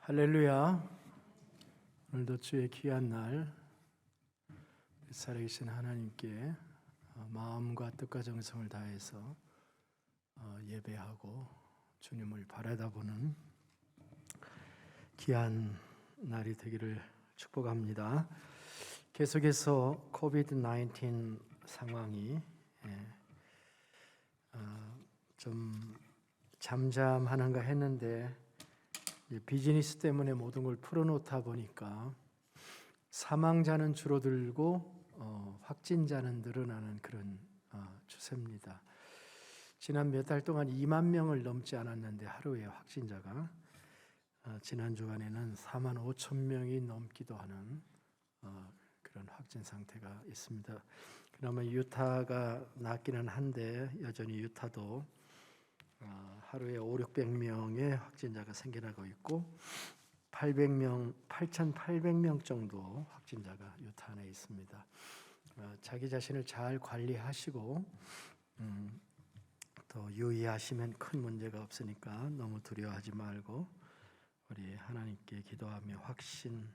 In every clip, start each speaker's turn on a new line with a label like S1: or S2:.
S1: 할렐루야. 오늘도 주의 귀한 날 살아계신 하나님께 마음과 뜻과 정성을 다해서 예배하고 주님을 바라다보는 귀한 날이 되기를 축복합니다. 계속해서 코비드-19 상황이 좀 잠잠하는가 했는데 비즈니스 때문에 모든 걸 풀어놓다 보니까 사망자는 줄어들고 확진자는 늘어나는 그런 추세입니다. 지난 몇 달 동안 2만 명을 넘지 않았는데 하루에 확진자가 지난 주간에는 4만 5천 명이 넘기도 하는 그런 확진 상태가 있습니다. 그나마 유타가 낫기는 한데 여전히 유타도 하루에 5,600명의 확진자가 생겨나고 있고 8,800명 정도 확진자가 유타 안에 있습니다. 자기 자신을 잘 관리하시고 또 유의하시면 큰 문제가 없으니까 너무 두려워하지 말고 우리 하나님께 기도하며 확신을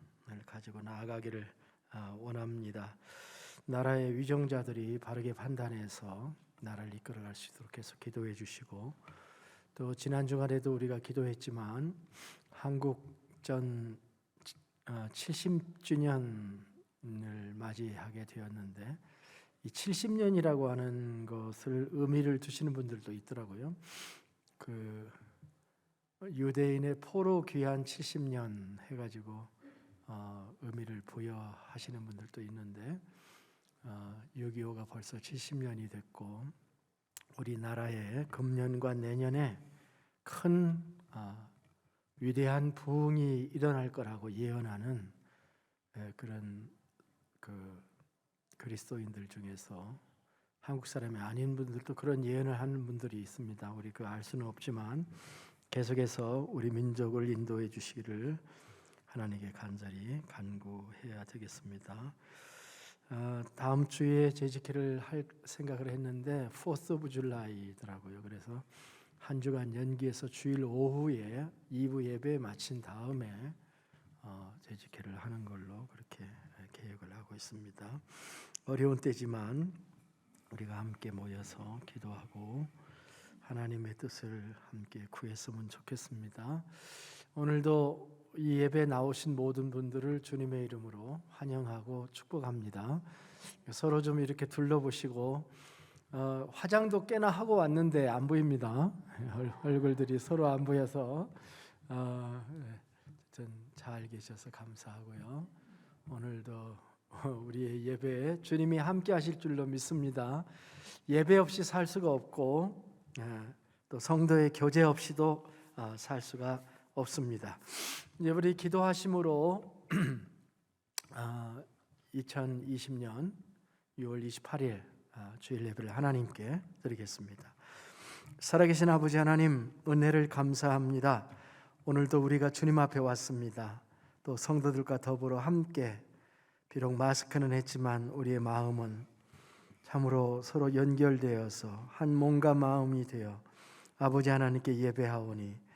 S1: 가지고 나아가기를 원합니다. 나라의 위정자들이 바르게 판단해서 나라를 이끌어갈 수 있도록 계속 기도해 주시고, 또 지난 주간에도 우리가 기도했지만 한국전 70주년을 맞이하게 되었는데 이 70년이라고 하는 것을 의미를 두시는 분들도 있더라고요. 그 유대인의 포로 귀환 70년 해가지고 의미를 부여하시는 분들도 있는데 6.25가 벌써 70년이 됐고 우리나라에 금년과 내년에 큰 위대한 부흥이 일어날 거라고 예언하는 그런 그리스도인들 중에서 한국 사람이 아닌 분들도 그런 예언을 하는 분들이 있습니다. 우리 알 수는 없지만 계속해서 우리 민족을 인도해 주시기를 하나님께 간절히 간구해야 되겠습니다. 다음 주에 재직회를 할 생각을 했는데 4th of July더라고요. 그래서 한 주간 연기해서 주일 오후에 2부 예배 마친 다음에 재직회를 하는 걸로 그렇게 계획을 하고 있습니다. 어려운 때지만 우리가 함께 모여서 기도하고 하나님의 뜻을 함께 구했으면 좋겠습니다. 오늘도 이 예배에 나오신 모든 분들을 주님의 이름으로 환영하고 축복합니다. 서로 좀 이렇게 둘러보시고 화장도 꽤나 하고 왔는데 안 보입니다. 얼굴들이 서로 안 보여서 잘 계셔서 감사하고요. 오늘도 우리의 예배에 주님이 함께 하실 줄로 믿습니다. 예배 없이 살 수가 없고 또 성도의 교제 없이도 살 수가 없습니다. 이제 우리 기도하심으로 2020년 6월 28일 주일 예배를 하나님께 드리겠습니다. 살아계신 아버지 하나님, 은혜를 감사합니다. 오늘도 우리가 주님 앞에 왔습니다. 또 성도들과 더불어 함께 비록 마스크는 했지만 우리의 마음은 참으로 서로 연결되어서 한 몸과 마음이 되어 아버지 하나님께 예배하오니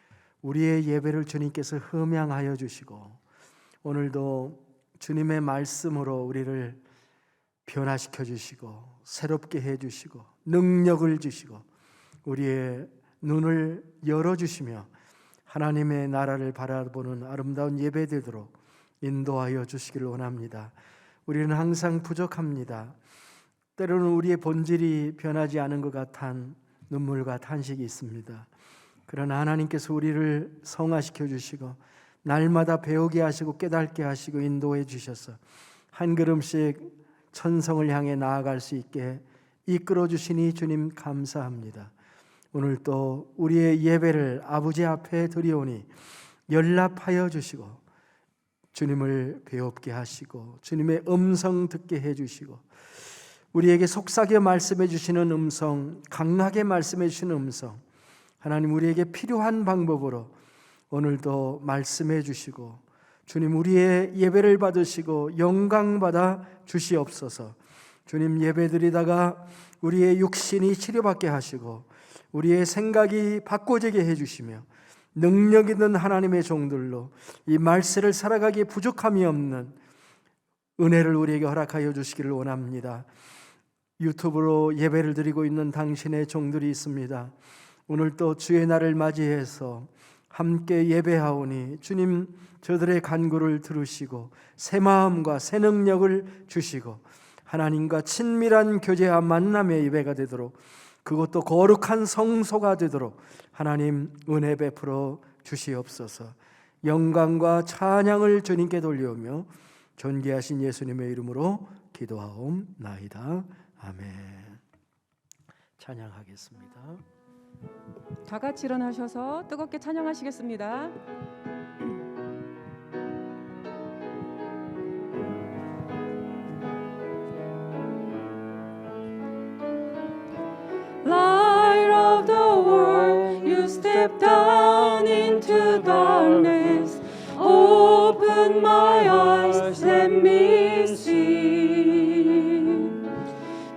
S1: 우리의 예배를 주님께서 흠양하여 주시고 오늘도 주님의 말씀으로 우리를 변화시켜 주시고 새롭게 해 주시고 능력을 주시고 우리의 눈을 열어주시며 하나님의 나라를 바라보는 아름다운 예배 되도록 인도하여 주시기를 원합니다. 우리는 항상 부족합니다. 때로는 우리의 본질이 변하지 않은 것 같은 눈물과 탄식이 있습니다. 그러나 하나님께서 우리를 성화시켜 주시고 날마다 배우게 하시고 깨닫게 하시고 인도해 주셔서 한 걸음씩 천성을 향해 나아갈 수 있게 이끌어 주시니 주님 감사합니다. 오늘 또 우리의 예배를 아버지 앞에 드리오니 연락하여 주시고 주님을 배웁게 하시고 주님의 음성 듣게 해 주시고 우리에게 속삭여 말씀해 주시는 음성, 강하게 말씀해 주시는 음성, 하나님 우리에게 필요한 방법으로 오늘도 말씀해 주시고 주님 우리의 예배를 받으시고 영광 받아 주시옵소서. 주님 예배드리다가 우리의 육신이 치료받게 하시고 우리의 생각이 바꿔지게 해주시며 능력 있는 하나님의 종들로 이 말세를 살아가기에 부족함이 없는 은혜를 우리에게 허락하여 주시기를 원합니다. 유튜브로 예배를 드리고 있는 당신의 종들이 있습니다. 오늘 또 주의 날을 맞이해서 함께 예배하오니 주님 저들의 간구를 들으시고 새 마음과 새 능력을 주시고 하나님과 친밀한 교제와 만남의 예배가 되도록, 그것도 거룩한 성소가 되도록 하나님 은혜 베풀어 주시옵소서. 영광과 찬양을 주님께 돌려오며 존귀하신 예수님의 이름으로 기도하옵나이다. 아멘. 찬양하겠습니다.
S2: 다 같이 일어나셔서 뜨겁게 찬양하시겠습니다. Light of the world, you step down into darkness. Open my eyes, let me see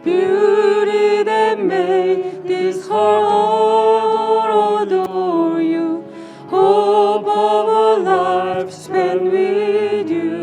S2: beauty that made this heart adore you. Hope of a life spent with you.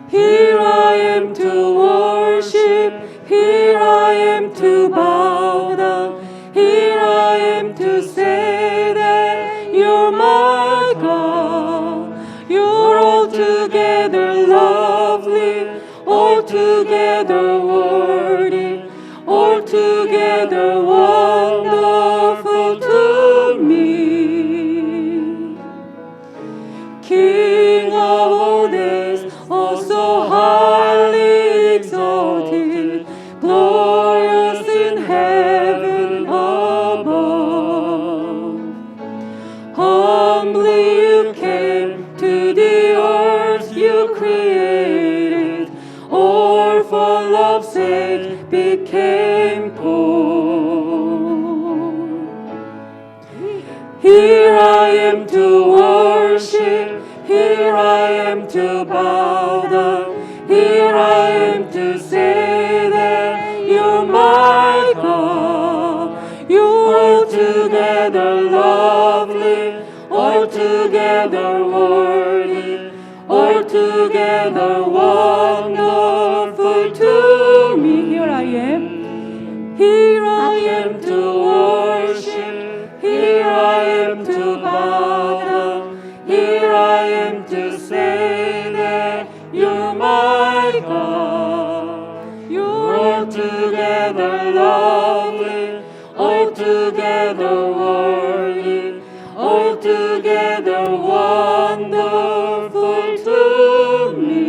S2: Here I am to worship, here I am to bow down, here I am to say that you're my God. You're altogether lovely, altogether worthy, altogether wonderful to me. King of all days, oh so highly exalted, glorious in heaven above. Humbly you came to the earth you created, all for love's sake became poor. Here I am to worship, here I am to bow down, here I am to say that you're my God. You're altogether lovely, altogether worthy, altogether wonderful to me. Here I am. Here I am to worship, here I am to bow down, here I am to say that you're my God. You're altogether lovely, altogether worthy, altogether wonderful to me.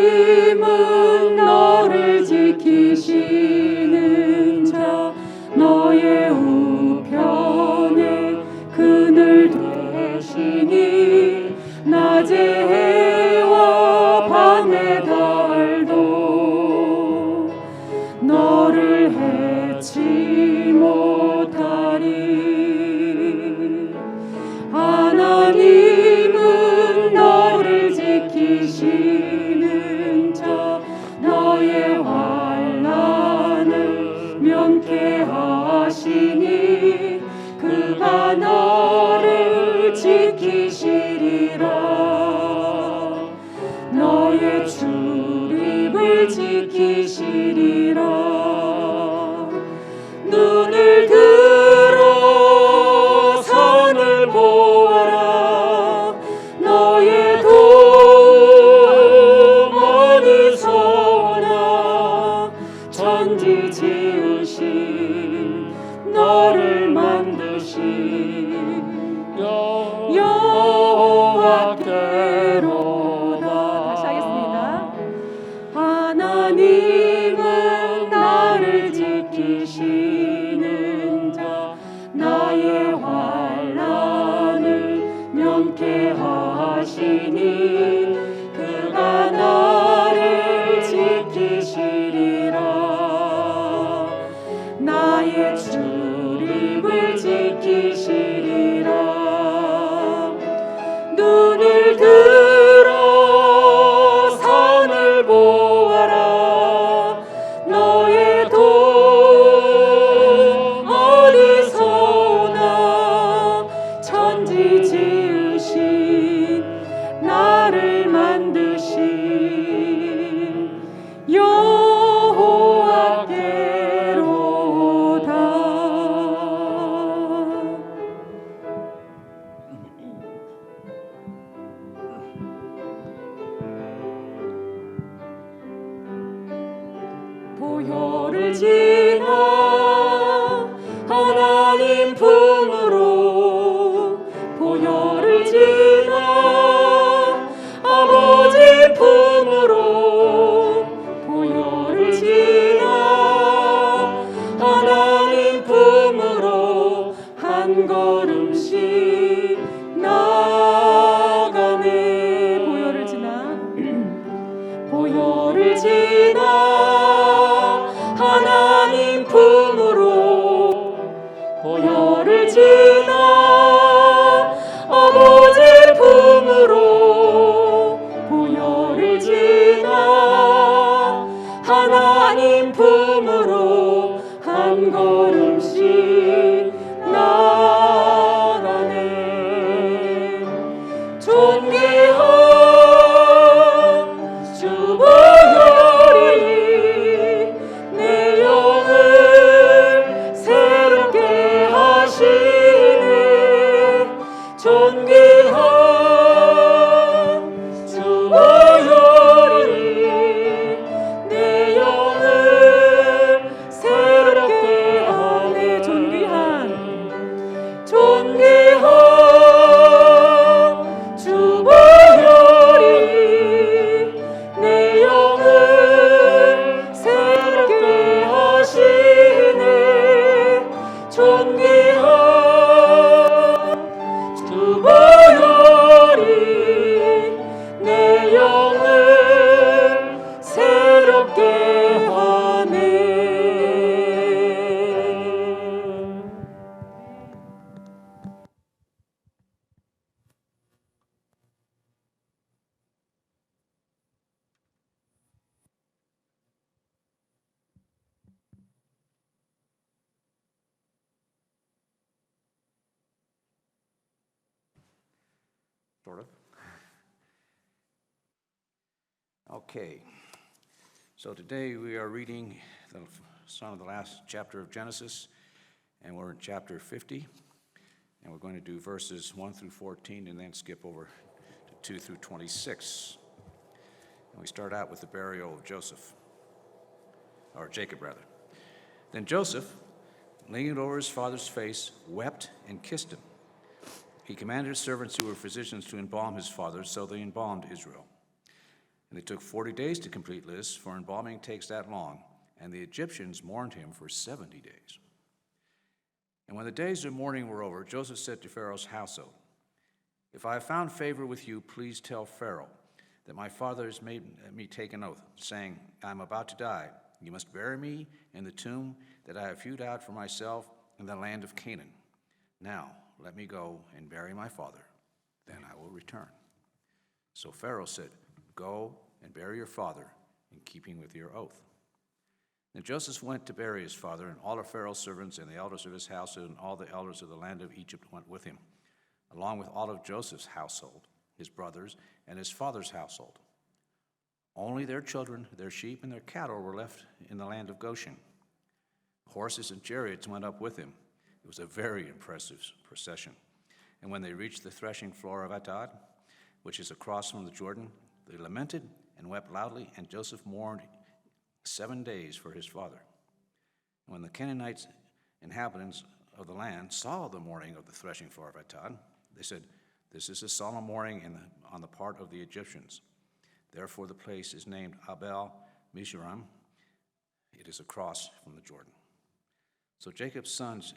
S2: 하나님은 너를 지키시는 자, 너의 우편에 그늘 되시니 낮의 해와 밤의 달도 너를 해치 못하리. 하나님은 너를 지키시는 자, 너의 환난을 면케하시니 그가 너를 지키시리라. 너의 출입을 지키시리라. 눈을 들어 산을 보아라. 너의 도움 어디서 오나. 천지 지으신 너를 만드신 여호와께로다. 다시 하겠습니다. 하나님은 나를 지키시는 자, 나의 환난을 면케하시니 그가 나를 지키시리라. 나의 출입을 지키시리라. 보혈을 지나 하나님 품으로 보혈을 지나 아버지 품으로 보혈을 지나 하나님 품으로 한 걸음씩 나가네. 보혈을 지나 보혈을 지나 하나님 품으로 보혈을 지나 아버지 품으로 보혈을 지나 하나님 품으로 한 걸음씩 나가네. 존귀한 주 보혈이 내 영을 새롭게 하시네. 존귀한 주 보혈이 내 영을 새롭게 하네. 존귀한 주 보혈이 내 영을 새롭게 하시네. 존귀한 주 보혈이 내 영을 새롭게 하네.
S3: Sort of. Okay, so today we are reading some of the last chapter of Genesis, and we're in chapter 50, and we're going to do verses 1 through 14 and then skip over to 2 through 26. And we start out with the burial of Joseph, or Jacob rather. Then Joseph, leaning over his father's face, wept and kissed him. He commanded his servants who were physicians to embalm his father, so they embalmed Israel. And it took 40 days to complete this, for embalming takes that long, and the Egyptians mourned him for 70 days. And when the days of mourning were over, Joseph said to Pharaoh's household, "If I have found favor with you, please tell Pharaoh that my father has made me take an oath, saying, I am about to die. You must bury me in the tomb that I have hewed out for myself in the land of Canaan. Now, let me go and bury my father, then I will return." So Pharaoh said, "Go and bury your father in keeping with your oath." Then Joseph went to bury his father, and all of Pharaoh's servants and the elders of his household and all the elders of the land of Egypt went with him, along with all of Joseph's household, his brothers, and his father's household. Only their children, their sheep, and their cattle were left in the land of Goshen. Horses and chariots went up with him. It was a very impressive procession. And when they reached the threshing floor of Atad, which is across from the Jordan, they lamented and wept loudly, and Joseph mourned 7 days for his father. And when the Canaanite inhabitants of the land saw the mourning of the threshing floor of Atad, they said, "This is a solemn mourning on the part of the Egyptians." Therefore the place is named Abel Mizraim. It is across from the Jordan. So Jacob's sons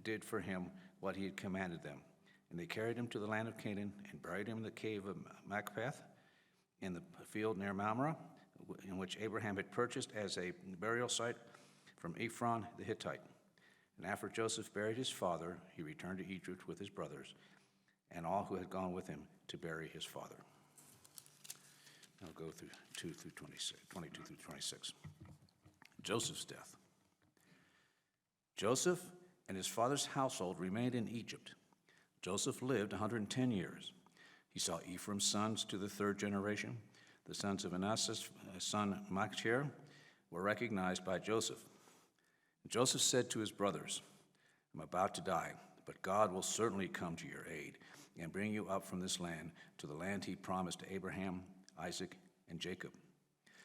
S3: did for him what he had commanded them. And they carried him to the land of Canaan and buried him in the cave of Machpelah in the field near Mamre, in which Abraham had purchased as a burial site from Ephron the Hittite. And after Joseph buried his father, he returned to Egypt with his brothers and all who had gone with him to bury his father. I'll go through 22 through 26. Joseph's death. Joseph and his father's household remained in Egypt. Joseph lived 110 years. He saw Ephraim's sons to the third generation. The sons of Manasseh's son Machir were recognized by Joseph. Joseph said to his brothers, "I'm about to die, but God will certainly come to your aid and bring you up from this land to the land he promised to Abraham, Isaac, and Jacob."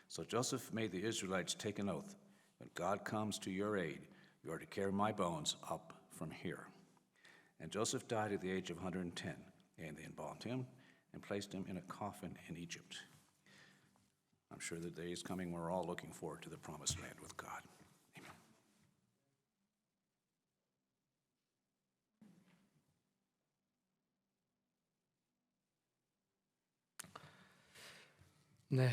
S3: So Joseph made the Israelites take an oath, When God comes to your aid, you are to carry my bones up from here." And Joseph died at the age of 110, and they embalmed him and placed him in a coffin in Egypt. I'm sure the day is coming we're all looking forward to the promised land with God. Amen.
S1: 네,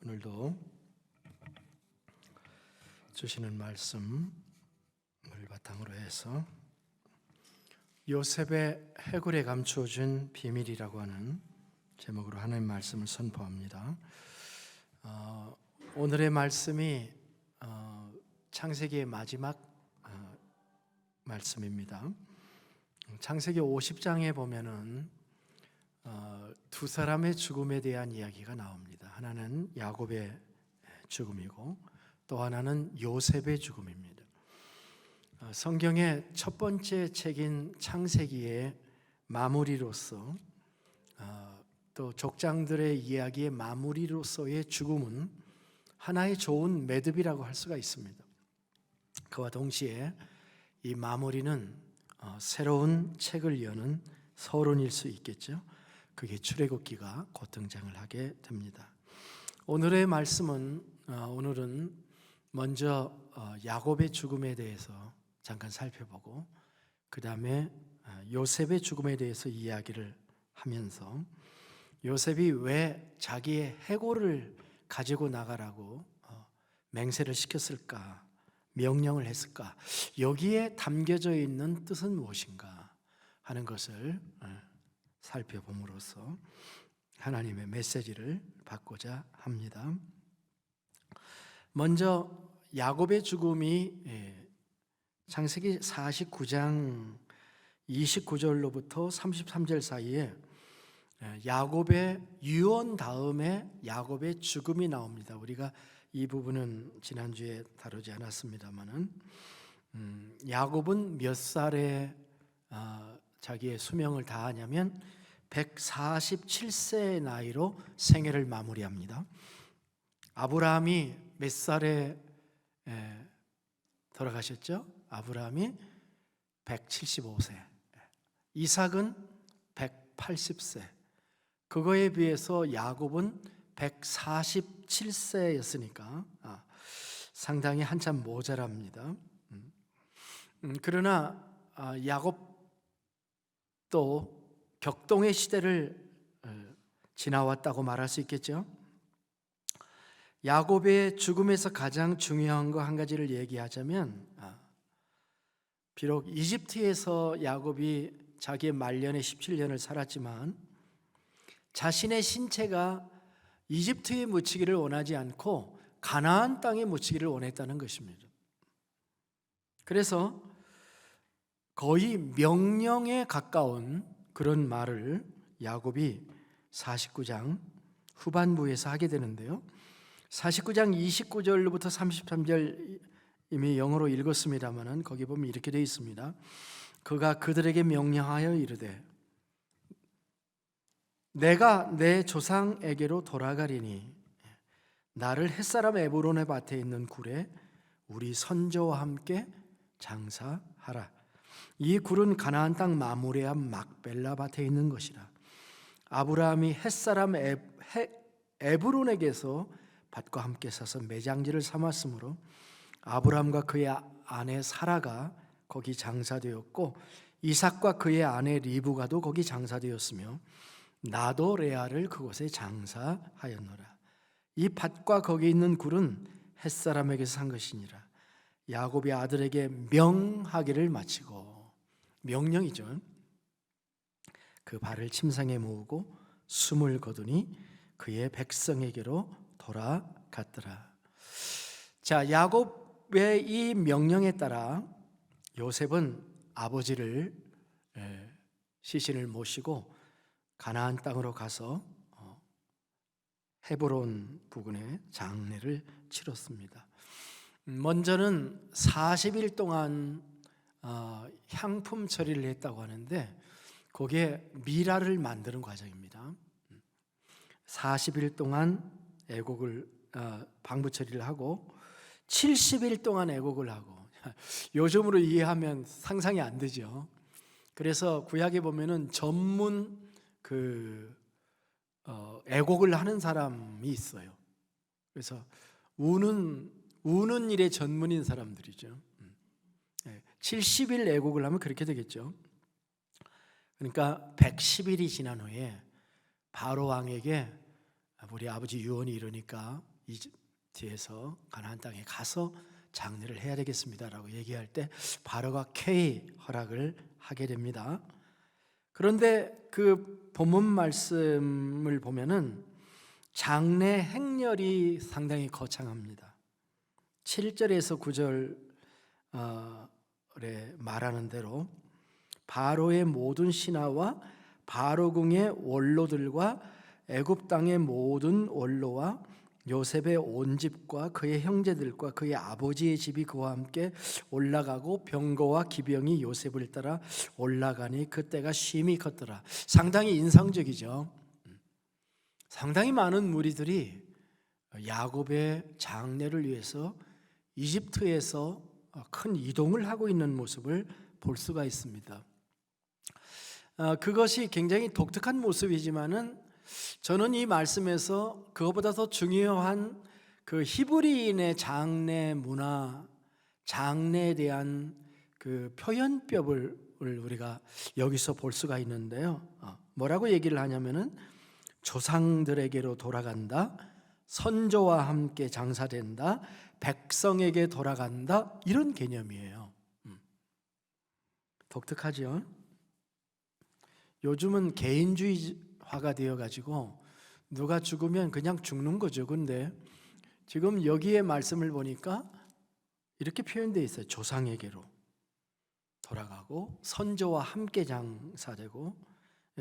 S1: 오늘도 주시는 말씀을 바탕으로 해서 요셉의 해골에 감추어진 비밀이라고 하는 제목으로 하나님 말씀을 선포합니다. 오늘의 말씀이 창세기의 마지막 말씀입니다. 창세기 50장에 보면은 두 사람의 죽음에 대한 이야기가 나옵니다. 하나는 야곱의 죽음이고 또 하나는 요셉의 죽음입니다. 성경의 첫 번째 책인 창세기의 마무리로서 또 족장들의 이야기의 마무리로서의 죽음은 하나의 좋은 매듭이라고 할 수가 있습니다. 그와 동시에 이 마무리는 새로운 책을 여는 서론일 수 있겠죠. 그게 출애굽기가 곧 등장을 하게 됩니다. 오늘의 말씀은 오늘은 먼저 야곱의 죽음에 대해서 잠깐 살펴보고 그 다음에 요셉의 죽음에 대해서 이야기를 하면서 요셉이 왜 자기의 해골을 가지고 나가라고 맹세를 시켰을까, 명령을 했을까, 여기에 담겨져 있는 뜻은 무엇인가 하는 것을 살펴봄으로써 하나님의 메시지를 받고자 합니다. 먼저 야곱의 죽음이 창세기 49장 29절로부터 33절 사이에 야곱의 유언 다음에 야곱의 죽음이 나옵니다. 우리가 이 부분은 지난주에 다루지 않았습니다만은 야곱은 몇 살에 자기의 수명을 다하냐면 147세의 나이로 생애를 마무리합니다. 아브라함이 몇 살에 돌아가셨죠? 아브라함이 175세, 이삭은 180세. 그거에 비해서 야곱은 147세였으니까 상당히 한참 모자랍니다. 그러나 야곱도 격동의 시대를 지나왔다고 말할 수 있겠죠. 야곱의 죽음에서 가장 중요한 거 한 가지를 얘기하자면 비록 이집트에서 야곱이 자기의 말년의 17년을 살았지만 자신의 신체가 이집트에 묻히기를 원하지 않고 가나안 땅에 묻히기를 원했다는 것입니다. 그래서 거의 명령에 가까운 그런 말을 야곱이 49장 후반부에서 하게 되는데요. 49장 29절로부터 33절 이미 영어로 읽었습니다마는 거기 보면 이렇게 되어 있습니다. 그가 그들에게 명령하여 이르되 내가 내 조상에게로 돌아가리니 나를 햇사람 에브론의 밭에 있는 굴에 우리 선조와 함께 장사하라. 이 굴은 가나안 땅 마므레아 막벨라 밭에 있는 것이라. 아브라함이 햇사람 에브론에게서 밭과 함께 사서 매장지를 삼았으므로 아브라함과 그의 아내 사라가 거기 장사되었고 이삭과 그의 아내 리브가도 거기 장사되었으며 나도 레아를 그곳에 장사하였노라. 이 밭과 거기 있는 굴은 햇사람에게서 산 것이니라. 야곱이 아들에게 명하기를 마치고, 명령이죠. 그 발을 침상에 모으고 숨을 거두니 그의 백성에게로 돌아갔더라. 자, 야곱의 이 명령에 따라 요셉은 아버지를 시신을 모시고 가나안 땅으로 가서 헤브론 부근에 장례를 치렀습니다. 먼저는 40일 동안 향품 처리를 했다고 하는데 거기에 미라를 만드는 과정입니다. 40일 동안 애곡을 방부 처리를 하고 70일 동안 애곡을 하고 요즘으로 이해하면 상상이 안 되죠. 그래서 구약에 보면은 전문 애곡을 하는 사람이 있어요. 그래서 우는 일에 전문인 사람들이죠. 70일 애곡을 하면 그렇게 되겠죠. 그러니까 110일이 지난 후에 바로 왕에게 우리 아버지 유언이 이러니까 이집트에서 가나안 땅에 가서 장례를 해야 되겠습니다라고 얘기할 때 바로가 쾌히 허락을 하게 됩니다. 그런데 그 본문 말씀을 보면은 장례 행렬이 상당히 거창합니다. 7절에서 9절에 말하는 대로 바로의 모든 신하와 바로궁의 원로들과 애굽 땅의 모든 원로와 요셉의 온 집과 그의 형제들과 그의 아버지의 집이 그와 함께 올라가고 병거와 기병이 요셉을 따라 올라가니 그때가 심히 컸더라. 상당히 인상적이죠. 상당히 많은 무리들이 야곱의 장례를 위해서 이집트에서 큰 이동을 하고 있는 모습을 볼 수가 있습니다. 그것이 굉장히 독특한 모습이지만은 저는 이 말씀에서 그것보다 더 중요한 그 히브리인의 장례 문화, 장례에 대한 그 표현법을 우리가 여기서 볼 수가 있는데요. 뭐라고 얘기를 하냐면은 조상들에게로 돌아간다, 선조와 함께 장사된다, 백성에게 돌아간다, 이런 개념이에요. 독특하죠? 요즘은 개인주의화가 되어가지고 누가 죽으면 그냥 죽는 거죠. 근데 지금 여기에 말씀을 보니까 이렇게 표현되어 있어요. 조상에게로 돌아가고 선조와 함께 장사되고,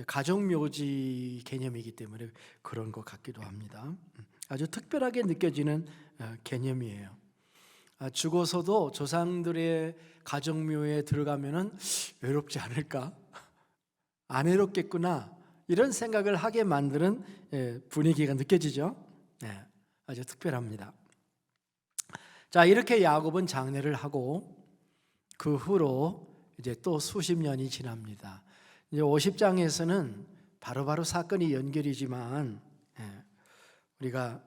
S1: 가족묘지 개념이기 때문에 그런 것 같기도 합니다. 아주 특별하게 느껴지는 개념이에요. 죽어서도 조상들의 가족묘에 들어가면은 외롭지 않을까? 안 외롭겠구나, 이런 생각을 하게 만드는 분위기가 느껴지죠. 아주 특별합니다. 자, 이렇게 야곱은 장례를 하고 그 후로 이제 또 수십 년이 지납니다. 이제 50장에서는 바로바로 사건이 연결이지만 우리가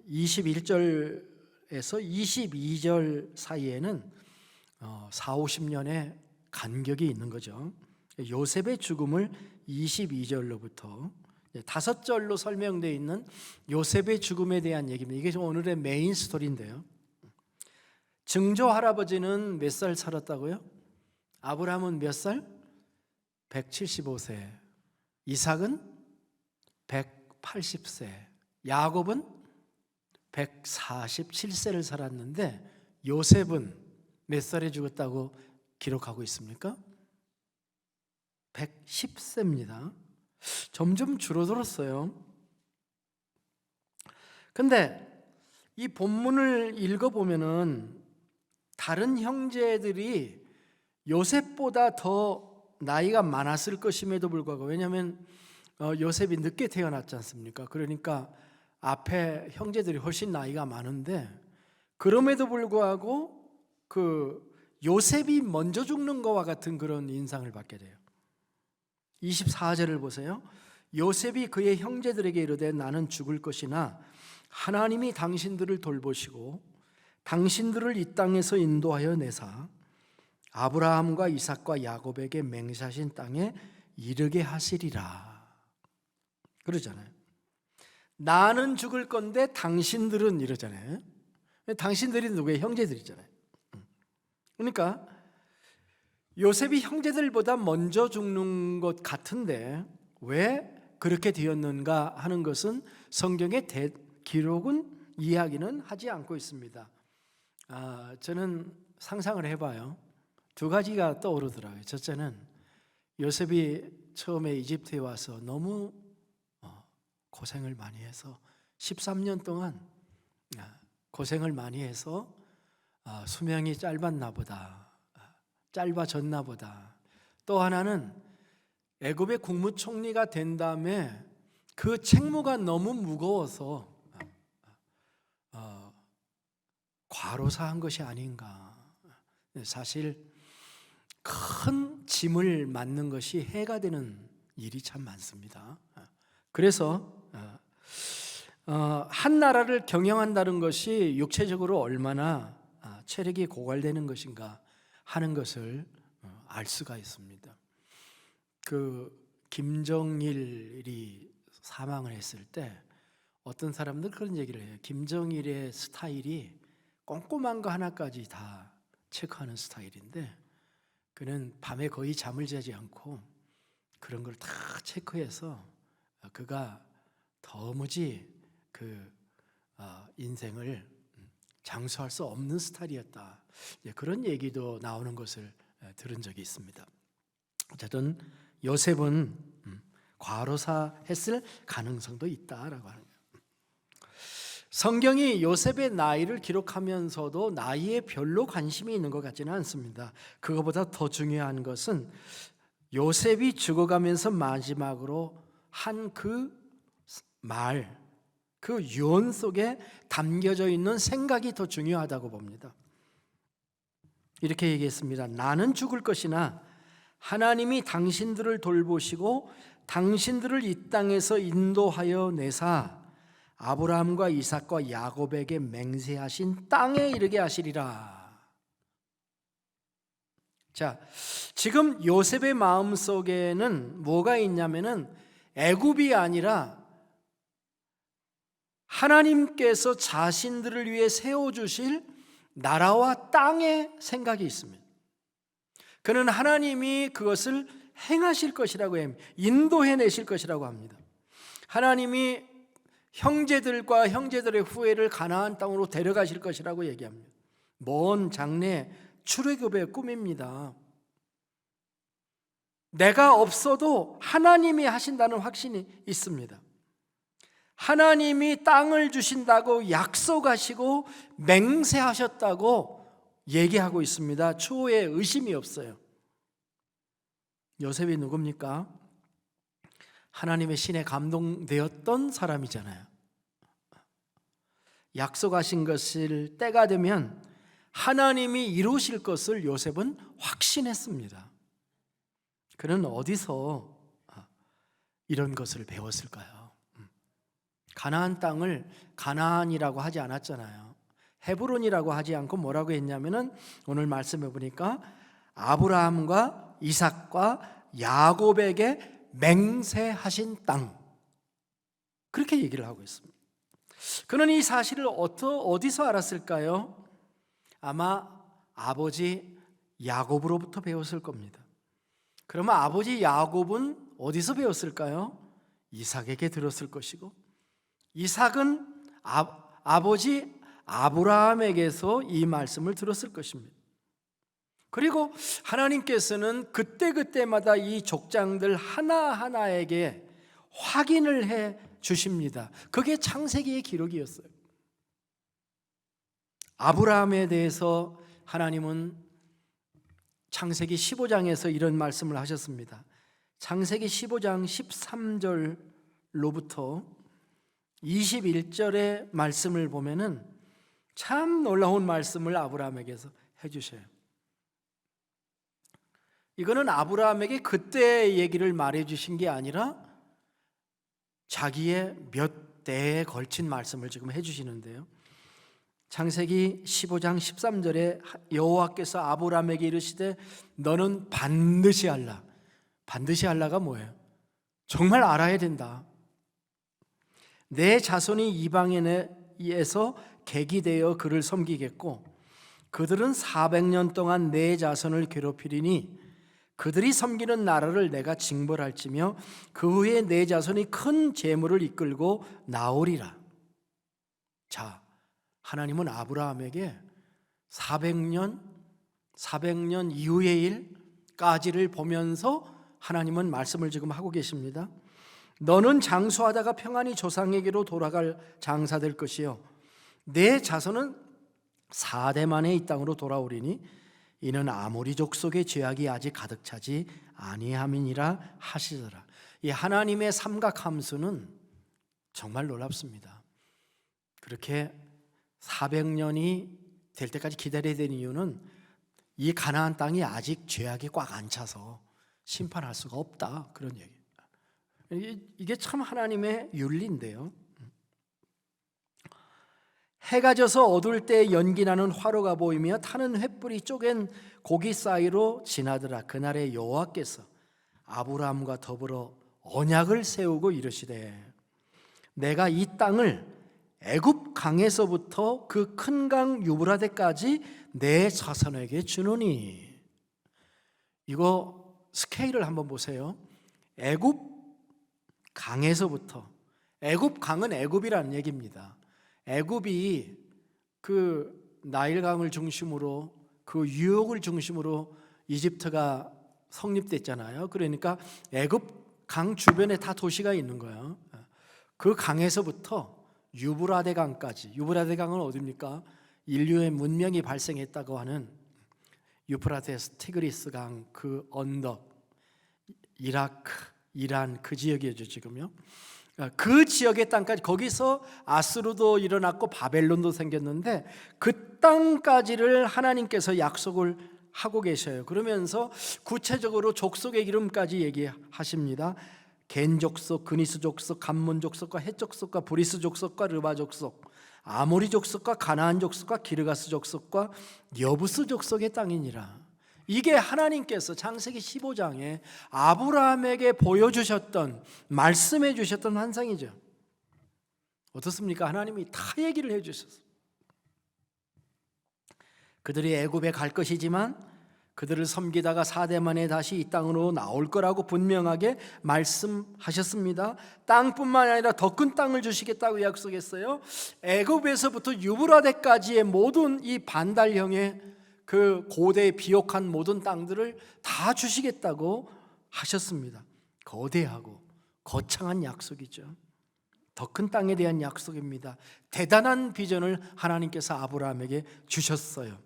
S1: 21절에서 22절 사이에는 40-50년의 간격이 있는 거죠. 요셉의 죽음을 22절로부터 5절로 설명되어 있는 요셉의 죽음에 대한 얘기입니다. 이게 오늘의 메인 스토리인데요. 증조 할아버지는 몇 살 살았다고요? 아브라함은 몇 살? 175세. 이삭은 180세. 야곱은 147세를 살았는데 요셉은 몇 살에 죽었다고 기록하고 있습니까? 110세입니다. 점점 줄어들었어요. 근데 이 본문을 읽어보면은 다른 형제들이 요셉보다 더 나이가 많았을 것임에도 불구하고, 왜냐하면 요셉이 늦게 태어났지 않습니까? 그러니까 앞에 형제들이 훨씬 나이가 많은데, 그럼에도 불구하고 그 요셉이 먼저 죽는 것과 같은 그런 인상을 받게 돼요. 24절을 보세요. 요셉이 그의 형제들에게 이르되 나는 죽을 것이나 하나님이 당신들을 돌보시고 당신들을 이 땅에서 인도하여 내사 아브라함과 이삭과 야곱에게 맹세하신 땅에 이르게 하시리라 그러잖아요. 나는 죽을 건데 당신들은 이러잖아요. 당신들이 누구예요? 형제들이잖아요. 그러니까 요셉이 형제들보다 먼저 죽는 것 같은데 왜 그렇게 되었는가 하는 것은 성경의 기록은 이야기는 하지 않고 있습니다. 저는 상상을 해봐요. 두 가지가 떠오르더라고요. 첫째는 요셉이 처음에 이집트에 와서 너무 고생을 많이 해서 13년 동안 고생을 많이 해서 수명이 짧았나 보다, 짧아졌나 보다. 또 하나는 애굽의 국무총리가 된 다음에 그 책무가 너무 무거워서 과로사한 것이 아닌가. 사실 큰 짐을 맡는 것이 해가 되는 일이 참 많습니다. 그래서 한 나라를 경영한다는 것이 육체적으로 얼마나 체력이 고갈되는 것인가 하는 것을 알 수가 있습니다. 김정일이 사망을 했을 때 어떤 사람들 그런 얘기를 해요. 김정일의 스타일이 꼼꼼한 거 하나까지 다 체크하는 스타일인데, 그는 밤에 거의 잠을 자지 않고 그런 걸 다 체크해서 그가 도무지 인생을 장수할 수 없는 스타일이었다. 그런 얘기도 나오는 것을 들은 적이 있습니다. 어쨌든 요셉은 과로사했을 가능성도 있다라고 하는 거예요. 성경이 요셉의 나이를 기록하면서도 나이에 별로 관심이 있는 것 같지는 않습니다. 그것보다 더 중요한 것은 요셉이 죽어가면서 마지막으로 한 그 유언 속에 담겨져 있는 생각이 더 중요하다고 봅니다. 이렇게 얘기했습니다. 나는 죽을 것이나 하나님이 당신들을 돌보시고 당신들을 이 땅에서 인도하여 내사 아브라함과 이삭과 야곱에게 맹세하신 땅에 이르게 하시리라. 자, 지금 요셉의 마음속에는 뭐가 있냐면은 애굽이 아니라 하나님께서 자신들을 위해 세워주실 나라와 땅의 생각이 있습니다. 그는 하나님이 그것을 행하실 것이라고 합니다. 인도해내실 것이라고 합니다. 하나님이 형제들과 형제들의 후예를 가나안 땅으로 데려가실 것이라고 얘기합니다. 먼 장래 출애굽의 꿈입니다. 내가 없어도 하나님이 하신다는 확신이 있습니다. 하나님이 땅을 주신다고 약속하시고 맹세하셨다고 얘기하고 있습니다. 추후에 의심이 없어요. 요셉이 누굽니까? 하나님의 신에 감동되었던 사람이잖아요. 약속하신 것을 때가 되면 하나님이 이루실 것을 요셉은 확신했습니다. 그는 어디서 이런 것을 배웠을까요? 가나안 땅을 가나안이라고 하지 않았잖아요. 헤브론이라고 하지 않고 뭐라고 했냐면은 오늘 말씀해 보니까 아브라함과 이삭과 야곱에게 맹세하신 땅, 그렇게 얘기를 하고 있습니다. 그는 이 사실을 어디서 알았을까요? 아마 아버지 야곱으로부터 배웠을 겁니다. 그러면 아버지 야곱은 어디서 배웠을까요? 이삭에게 들었을 것이고, 이삭은 아버지 아브라함에게서 이 말씀을 들었을 것입니다. 그리고 하나님께서는 그때그때마다 이 족장들 하나하나에게 확인을 해 주십니다. 그게 창세기의 기록이었어요. 아브라함에 대해서 하나님은 창세기 15장에서 이런 말씀을 하셨습니다. 창세기 15장 13절로부터 21절의 말씀을 보면은 참 놀라운 말씀을 아브라함에게서 해주셔요. 이거는 아브라함에게 그때의 얘기를 말해주신 게 아니라 자기의 몇 대에 걸친 말씀을 지금 해주시는데요. 창세기 15장 13절에 여호와께서 아브라함에게 이르시되 너는 반드시 알라. 반드시 알라가 뭐예요? 정말 알아야 된다. 내 자손이 이방인에서 객이되어 그를 섬기겠고 그들은 400년 동안 내 자손을 괴롭히리니 그들이 섬기는 나라를 내가 징벌할지며 그 후에 내 자손이 큰 재물을 이끌고 나오리라. 자, 하나님은 아브라함에게 400년 이후의 일까지를 보면서 하나님은 말씀을 지금 하고 계십니다. 너는 장수하다가 평안히 조상에게로 돌아갈 장사 될 것이요 내 자손은 4대 만에 이 땅으로 돌아오리니 이는 아모리 족속의 죄악이 아직 가득 차지 아니함이니라 하시더라. 이 하나님의 삼각함수는 정말 놀랍습니다. 그렇게 400년이 될 때까지 기다려야 되는 이유는 이 가나안 땅이 아직 죄악이 꽉 안 차서 심판할 수가 없다, 그런 얘기. 이게 참 하나님의 윤리인데요. 해가 져서 어두울 때 연기나는 화로가 보이며 타는 횃불이 쪼갠 고기 사이로 지나더라. 그날에 여호와께서 아브라함과 더불어 언약을 세우고 이르시되 내가 이 땅을 애굽 강에서부터 그 큰 강 유브라데까지 내 자손에게 주노니. 이거 스케일을 한번 보세요. 애굽 강에서부터, 애굽 강은 애굽이라는 얘기입니다. 애굽이 그 나일강을 중심으로, 그 유역을 중심으로 이집트가 성립됐잖아요. 그러니까 애굽 강 주변에 다 도시가 있는 거예요. 그 강에서부터 유브라데 강까지. 유브라데 강은 어디입니까? 인류의 문명이 발생했다고 하는 유프라테스 티그리스 강 그 언덕, 이라크, 이란 그 지역이죠 지금요. 그 지역의 땅까지, 거기서 아수르도 일어났고 바벨론도 생겼는데 그 땅까지를 하나님께서 약속을 하고 계셔요. 그러면서 구체적으로 족속의 이름까지 얘기하십니다. 겐 족속, 그니스 족속, 감몬 족속과 헷 족속과 브리스 족속과 르바 족속, 아모리 족속과 가나안 족속과 기르가스 족속과 여부스 족속의 땅이니라. 이게 하나님께서 창세기 15장에 아브라함에게 보여주셨던, 말씀해 주셨던 환상이죠. 어떻습니까? 하나님이 다 얘기를 해 주셨어요. 그들이 애굽에 갈 것이지만 그들을 섬기다가 4대 만에 다시 이 땅으로 나올 거라고 분명하게 말씀하셨습니다. 땅뿐만 아니라 더 큰 땅을 주시겠다고 약속했어요. 애굽에서부터 유브라데까지의 모든 이 반달형의 그 고대 비옥한 모든 땅들을 다 주시겠다고 하셨습니다. 거대하고 거창한 약속이죠. 더 큰 땅에 대한 약속입니다. 대단한 비전을 하나님께서 아브라함에게 주셨어요.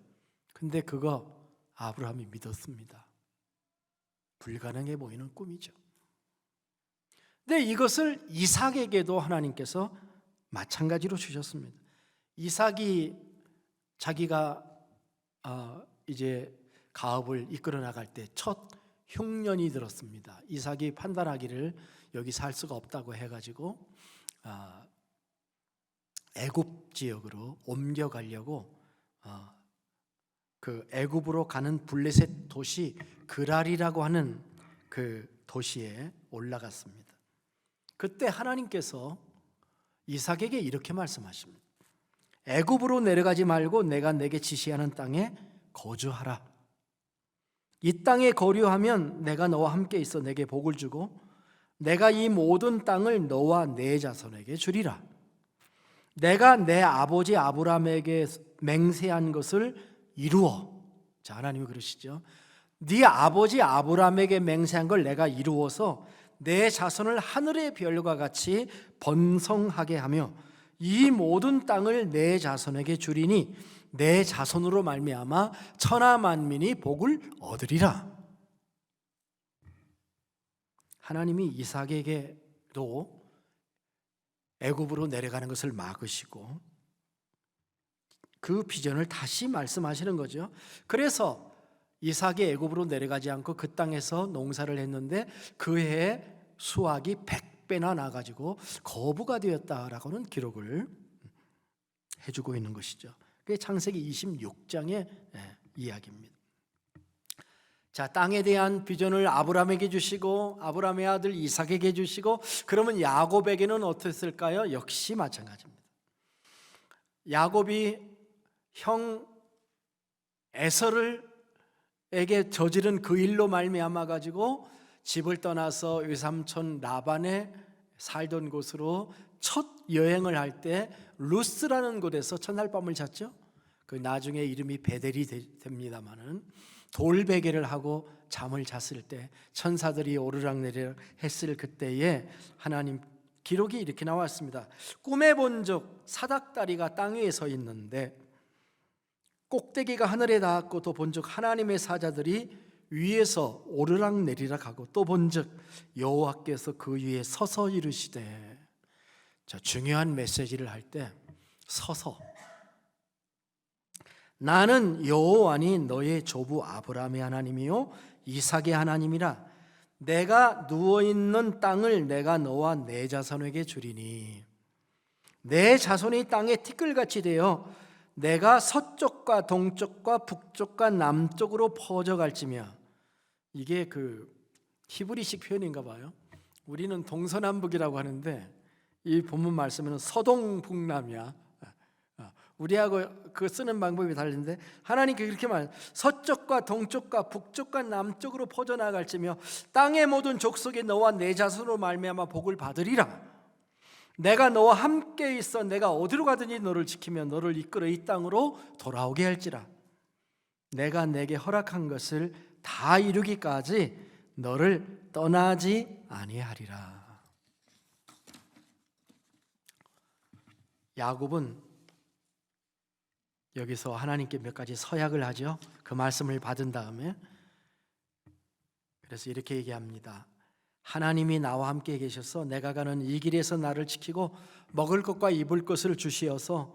S1: 근데 그거 아브라함이 믿었습니다. 불가능해 보이는 꿈이죠. 근데 이것을 이삭에게도 하나님께서 마찬가지로 주셨습니다. 이삭이 자기가 이제 가업을 이끌어 나갈 때 첫 흉년이 들었습니다. 이삭이 판단하기를 여기 살 수가 없다고 해가지고 애굽 지역으로 옮겨가려고 그 애굽으로 가는 블레셋 도시 그랄이라고 하는 그 도시에 올라갔습니다. 그때 하나님께서 이삭에게 이렇게 말씀하십니다. 애굽으로 내려가지 말고 내가 내게 지시하는 땅에 거주하라. 이 땅에 거류하면 내가 너와 함께 있어 내게 복을 주고 내가 이 모든 땅을 너와 내 자손에게 주리라. 내가 내 아버지 아브라함에게 맹세한 것을 이루어. 자, 하나님이 그러시죠. 네 아버지 아브라함에게 맹세한 걸 내가 이루어서 내 자손을 하늘의 별과 같이 번성하게 하며 이 모든 땅을 내 자손에게 주리니 내 자손으로 말미암아 천하 만민이 복을 얻으리라. 하나님이 이삭에게도 애굽으로 내려가는 것을 막으시고 그 비전을 다시 말씀하시는 거죠. 그래서 이삭이 애굽으로 내려가지 않고 그 땅에서 농사를 했는데 그 해에 수확이 100배나 나가지고 거부가 되었다라고는 기록을 해주고 있는 것이죠. 그게 창세기 26장의 이야기입니다. 자, 땅에 대한 비전을 아브라함에게 주시고 아브라함의 아들 이삭에게 주시고, 그러면 야곱에게는 어땠을까요? 역시 마찬가지입니다. 야곱이 형 에서를에게 저지른 그 일로 말미암아 가지고 집을 떠나서 외삼촌 라반에 살던 곳으로 첫 여행을 할 때 루스라는 곳에서 첫날 밤을 잤죠. 그 나중에 이름이 베델이 됩니다마는 돌베개를 하고 잠을 잤을 때 천사들이 오르락내리락 했을 그때에 하나님 기록이 이렇게 나왔습니다. 꿈에 본 적 사닥다리가 땅 위에 서 있는데 꼭대기가 하늘에 닿았고 또 본즉 하나님의 사자들이 위에서 오르락내리락 하고 또 본즉 여호와께서 그 위에 서서 이르시되. 자, 중요한 메시지를 할 때 서서, 나는 여호와니 너의 조부 아브라함의 하나님이요 이삭의 하나님이라. 내가 누워있는 땅을 내가 너와 내 자손에게 주리니 내 자손이 땅에 티끌같이 되어 내가 서쪽과 동쪽과 북쪽과 남쪽으로 퍼져갈지며. 이게 그 히브리식 표현인가 봐요. 우리는 동서남북이라고 하는데 이 본문 말씀은 서동북남이야. 우리하고 그 쓰는 방법이 다른데 하나님께 그렇게 서쪽과 동쪽과 북쪽과 남쪽으로 퍼져나갈지며 땅의 모든 족속이 너와 내 자손으로 말미암아 복을 받으리라. 내가 너와 함께 있어 내가 어디로 가든지 너를 지키며 너를 이끌어 이 땅으로 돌아오게 할지라. 내가 내게 허락한 것을 다 이루기까지 너를 떠나지 아니하리라. 야곱은 여기서 하나님께 몇 가지 서약을 하죠. 그 말씀을 받은 다음에 그래서 이렇게 얘기합니다. 하나님이 나와 함께 계셔서 내가 가는 이 길에서 나를 지키고 먹을 것과 입을 것을 주시어서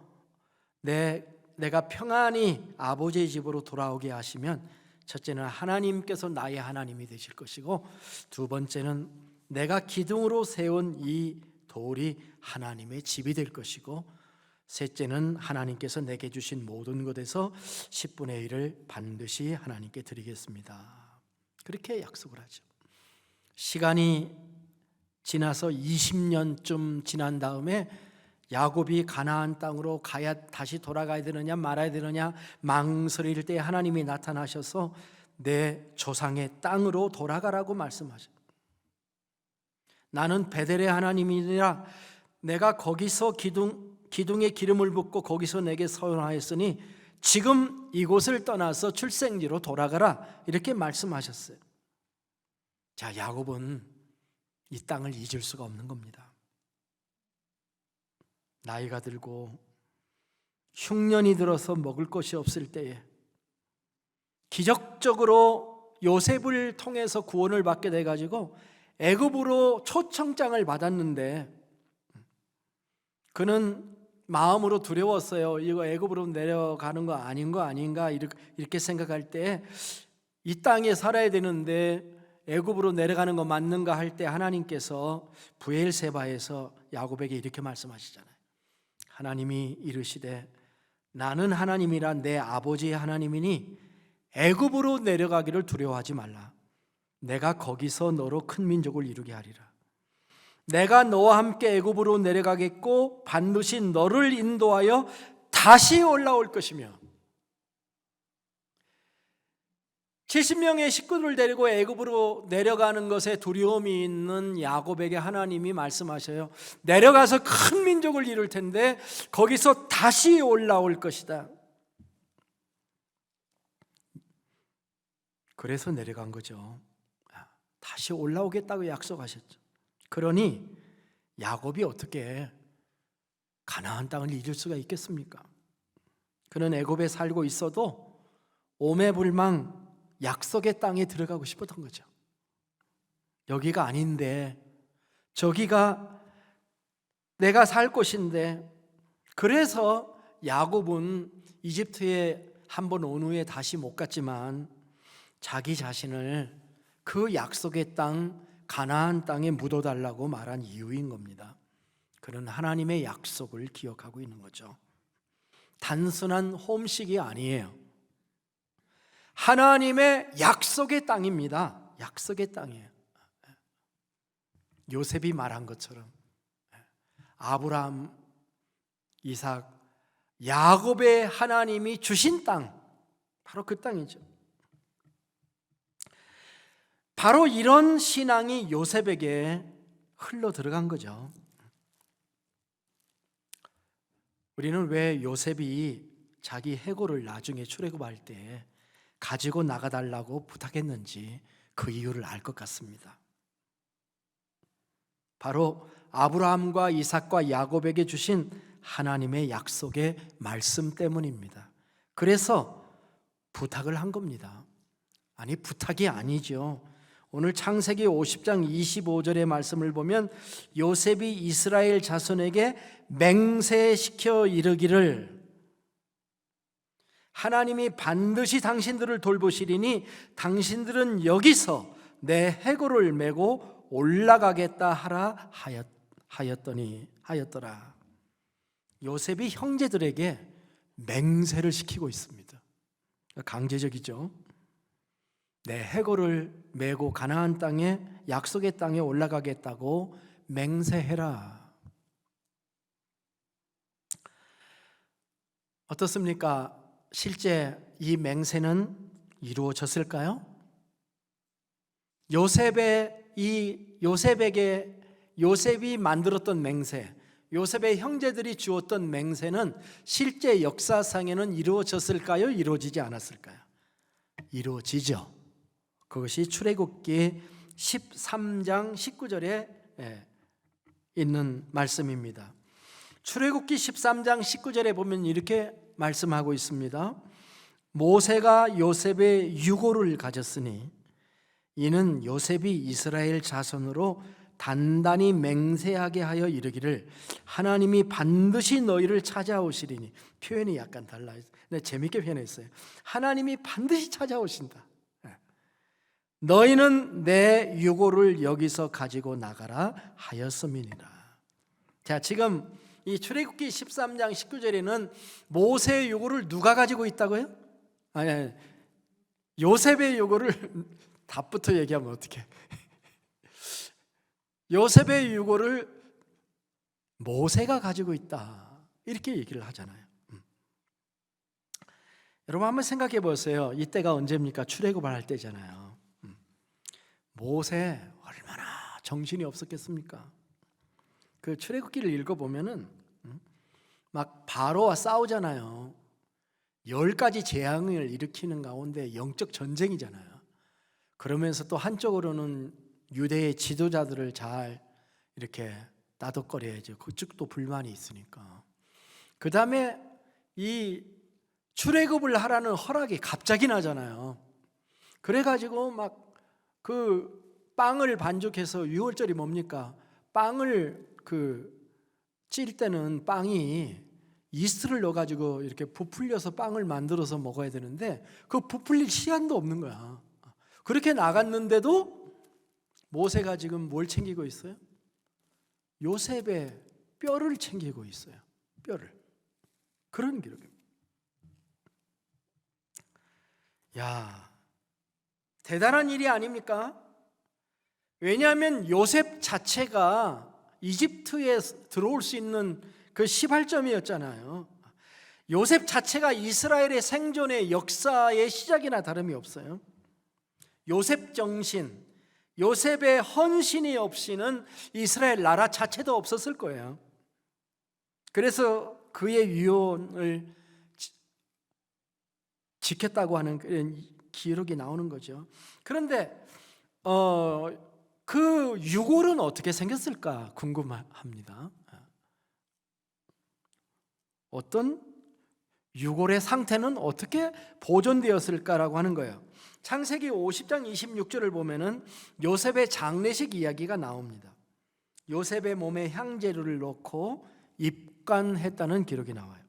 S1: 내가 평안히 아버지의 집으로 돌아오게 하시면, 첫째는 하나님께서 나의 하나님이 되실 것이고, 두 번째는 내가 기둥으로 세운 이 돌이 하나님의 집이 될 것이고, 셋째는 하나님께서 내게 주신 모든 것에서 10분의 1을 반드시 하나님께 드리겠습니다. 그렇게 약속을 하죠. 시간이 지나서 20년쯤 지난 다음에 야곱이 가나안 땅으로 가야 다시 돌아가야 되느냐 말아야 되느냐 망설일 때 하나님이 나타나셔서 내 조상의 땅으로 돌아가라고 말씀하셔요. 나는 베델의 하나님이니라. 내가 거기서 기둥에 기름을 붓고 거기서 내게 서원하였으니 지금 이곳을 떠나서 출생지로 돌아가라. 이렇게 말씀하셨어요. 자, 야곱은 이 땅을 잊을 수가 없는 겁니다. 나이가 들고 흉년이 들어서 먹을 것이 없을 때에 기적적으로 요셉을 통해서 구원을 받게 돼가지고 애굽으로 초청장을 받았는데 그는 마음으로 두려웠어요. 이거 애굽으로 내려가는 거 아닌가 이렇게 생각할 때 이 땅에 살아야 되는데 애굽으로 내려가는 거 맞는가 할 때 하나님께서 브엘세바에서 야곱에게 이렇게 말씀하시잖아요. 하나님이 이르시되 나는 하나님이라 내 아버지의 하나님이니 애굽으로 내려가기를 두려워하지 말라. 내가 거기서 너로 큰 민족을 이루게 하리라. 내가 너와 함께 애굽으로 내려가겠고 반드시 너를 인도하여 다시 올라올 것이며. 70명의 식구들을 데리고 애굽으로 내려가는 것에 두려움이 있는 야곱에게 하나님이 말씀하셔요. 내려가서 큰 민족을 이룰 텐데 거기서 다시 올라올 것이다. 그래서 내려간 거죠. 다시 올라오겠다고 약속하셨죠. 그러니 야곱이 어떻게 가나안 땅을 잊을 수가 있겠습니까? 그는 애굽에 살고 있어도 오매불망 약속의 땅에 들어가고 싶었던 거죠. 여기가 아닌데 저기가 내가 살 곳인데. 그래서 야곱은 이집트에 한번 온 후에 다시 못 갔지만 자기 자신을 그 약속의 땅 가나안 땅에 묻어달라고 말한 이유인 겁니다. 그는 하나님의 약속을 기억하고 있는 거죠. 단순한 홈식이 아니에요. 하나님의 약속의 땅입니다. 약속의 땅이에요. 요셉이 말한 것처럼 아브라함, 이삭, 야곱의 하나님이 주신 땅, 바로 그 땅이죠. 바로 이런 신앙이 요셉에게 흘러 들어간 거죠. 우리는 왜 요셉이 자기 해골을 나중에 출애굽할 때 가지고 나가달라고 부탁했는지 그 이유를 알 것 같습니다. 바로 아브라함과 이삭과 야곱에게 주신 하나님의 약속의 말씀 때문입니다. 그래서 부탁을 한 겁니다. 아니, 부탁이 아니죠. 오늘 창세기 50장 25절의 말씀을 보면 요셉이 이스라엘 자손에게 맹세시켜 이르기를 하나님이 반드시 당신들을 돌보시리니 당신들은 여기서 내 해골을 메고 올라가겠다 하라 하였더라. 요셉이 형제들에게 맹세를 시키고 있습니다. 강제적이죠. 내 해골을 메고 가나안 땅에, 약속의 땅에 올라가겠다고 맹세해라. 어떻습니까? 실제 이 맹세는 이루어졌을까요? 요셉이 만들었던 맹세, 요셉의 형제들이 주었던 맹세는 실제 역사상에는 이루어졌을까요? 이루어지지 않았을까요? 이루어지죠. 그것이 출애굽기 13장 19절에 있는 말씀입니다. 출애굽기 13장 19절에 보면 이렇게 말씀하고 있습니다. 모세가 요셉의 유고를 가졌으니 이는 요셉이 이스라엘 자손으로 단단히 맹세하게 하여 이르기를 하나님이 반드시 너희를 찾아오시리니. 표현이 약간 달라요. 근데 재밌게 표현했어요. 하나님이 반드시 찾아오신다. 너희는 내 유고를 여기서 가지고 나가라 하였음이니라. 자, 지금 이 출애굽기 13장 19절에는 모세의 유고를 누가 가지고 있다고요? 아니, 요셉의 유고를 답부터 얘기하면 어떡해? 요셉의 유고를 모세가 가지고 있다, 이렇게 얘기를 하잖아요. 여러분 한번 생각해 보세요. 이때가 언제입니까? 출애굽을 할 때잖아요. 모세 얼마나 정신이 없었겠습니까? 그 출애굽기를 읽어보면은 막 바로와 싸우잖아요. 10가지 재앙을 일으키는 가운데 영적 전쟁이잖아요. 그러면서 또 한쪽으로는 유대의 지도자들을 잘 이렇게 따독거려야죠. 그쪽도 불만이 있으니까. 그 다음에 이 출애굽을 하라는 허락이 갑자기 나잖아요. 그래가지고 막 그 빵을 반죽해서, 유월절이 뭡니까? 빵을 찔 때는 빵이 이스트를 넣어가지고 이렇게 부풀려서 빵을 만들어서 먹어야 되는데 그 부풀릴 시간도 없는 거야. 그렇게 나갔는데도 모세가 지금 뭘 챙기고 있어요? 요셉의 뼈를 챙기고 있어요. 뼈를. 그런 기록입니다. 야, 대단한 일이 아닙니까? 왜냐하면 요셉 자체가 이집트에 들어올 수 있는 그 시발점이었잖아요. 요셉 자체가 이스라엘의 생존의 역사의 시작이나 다름이 없어요. 요셉 정신, 요셉의 헌신이 없이는 이스라엘 나라 자체도 없었을 거예요. 그래서 그의 유언을 지켰다고 하는 그런 기록이 나오는 거죠. 그런데 그 유골은 어떻게 생겼을까 궁금합니다. 어떤 유골의 상태는 어떻게 보존되었을까라고 하는 거예요. 창세기 50장 26절을 보면은 요셉의 장례식 이야기가 나옵니다. 요셉의 몸에 향재료를 넣고 입관했다는 기록이 나와요.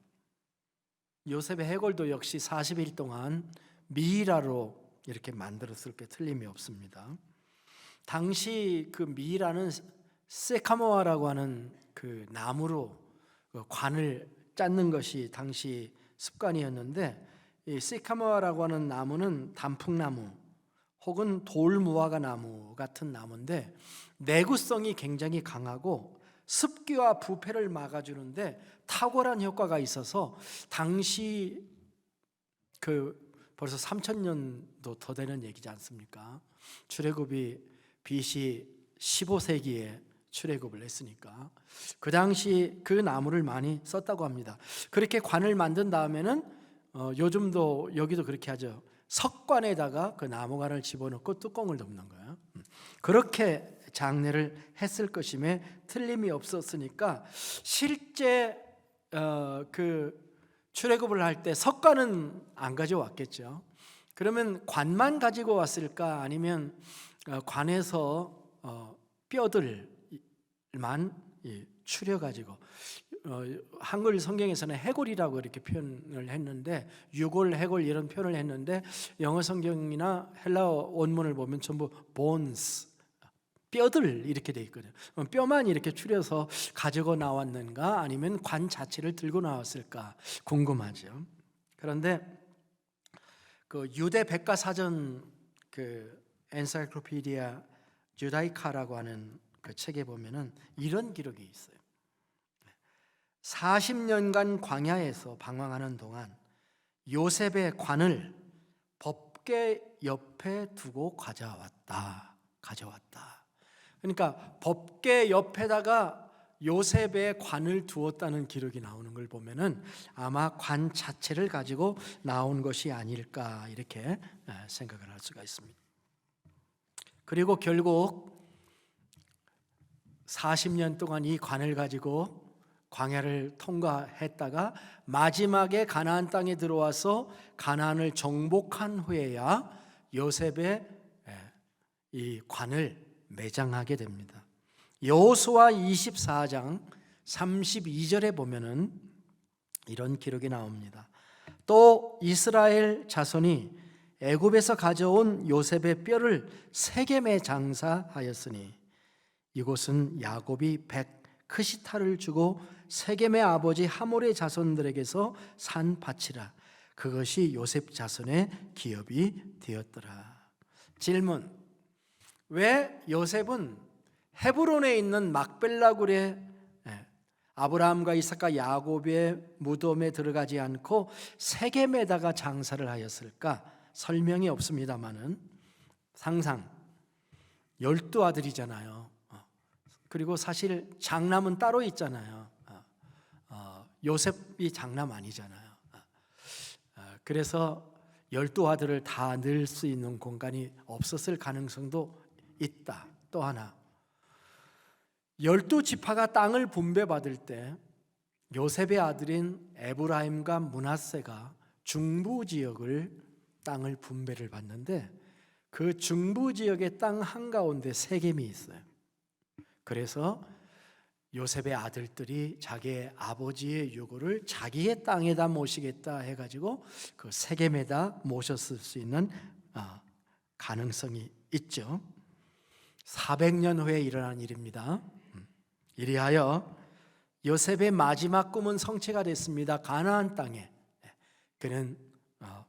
S1: 요셉의 해골도 역시 40일 동안 미이라로 이렇게 만들었을 게 틀림이 없습니다. 당시 그 미이라는 세카모아라고 하는 그 나무로 관을 짰는 것이 당시 습관이었는데, 이 시카모아라고 하는 나무는 단풍나무 혹은 돌무화과 나무 같은 나무인데 내구성이 굉장히 강하고 습기와 부패를 막아주는데 탁월한 효과가 있어서 당시 벌써 3000년도 더 되는 얘기지 않습니까? 출애굽이 BC 15세기에 출애굽을 했으니까 그 당시 그 나무를 많이 썼다고 합니다. 그렇게 관을 만든 다음에는 요즘도 여기도 그렇게 하죠. 석관에다가 그 나무관을 집어넣고 뚜껑을 덮는 거예요. 그렇게 장례를 했을 것임에 틀림이 없었으니까 실제 그 출애굽을 할 때 석관은 안 가져왔겠죠. 그러면 관만 가지고 왔을까? 아니면 관에서 뼈들만 추려 가지고, 한글 성경에서는 해골이라고 이렇게 표현을 했는데, 유골, 해골 이런 표현을 했는데, 영어 성경이나 헬라어 원문을 보면 전부 bones, 뼈들 이렇게 돼 있거든요. 뼈만 이렇게 추려서 가지고 나왔는가, 아니면 관 자체를 들고 나왔을까 궁금하죠. 그런데 그 유대 백과사전 그 엔사이클로피디아 주다이카라고 하는 그 책에 보면은 이런 기록이 있어요. 40년간 광야에서 방황하는 동안 요셉의 관을 법궤 옆에 두고 가져왔다. 그러니까 법궤 옆에다가 요셉의 관을 두었다는 기록이 나오는 걸 보면은 아마 관 자체를 가지고 나온 것이 아닐까 이렇게 생각을 할 수가 있습니다. 그리고 결국 40년 동안 이 관을 가지고 광야를 통과했다가 마지막에 가나안 땅에 들어와서 가나안을 정복한 후에야 요셉의 이 관을 매장하게 됩니다. 여호수아 24장 32절에 보면은 이런 기록이 나옵니다. 또 이스라엘 자손이 애굽에서 가져온 요셉의 뼈를 세겜에 장사하였으니 이곳은 야곱이 크시타를 주고 세겜의 아버지 하몰의 자손들에게서 산 밭이라. 그것이 요셉 자손의 기업이 되었더라. 질문: 왜 요셉은 헤브론에 있는 막벨라굴의 아브라함과 이삭과 야곱의 무덤에 들어가지 않고 세겜에다가 장사를 하였을까? 설명이 없습니다만은 상상, 12아들이잖아요. 그리고 사실 장남은 따로 있잖아요. 요셉이 장남 아니잖아요. 그래서 12아들을 다 넣을 수 있는 공간이 없었을 가능성도 있다. 또 하나, 12지파가 땅을 분배받을 때 요셉의 아들인 에브라임과 므낫세가 중부 지역을 땅을 분배를 받는데 그 중부 지역의 땅 한가운데 세겜이 있어요. 그래서 요셉의 아들들이 자기의 아버지의 유고를 자기의 땅에다 모시겠다 해가지고 그 세겜에다 모셨을 수 있는 가능성이 있죠. 400년 후에 일어난 일입니다. 이리하여 요셉의 마지막 꿈은 성취가 됐습니다. 가나안 땅에 그는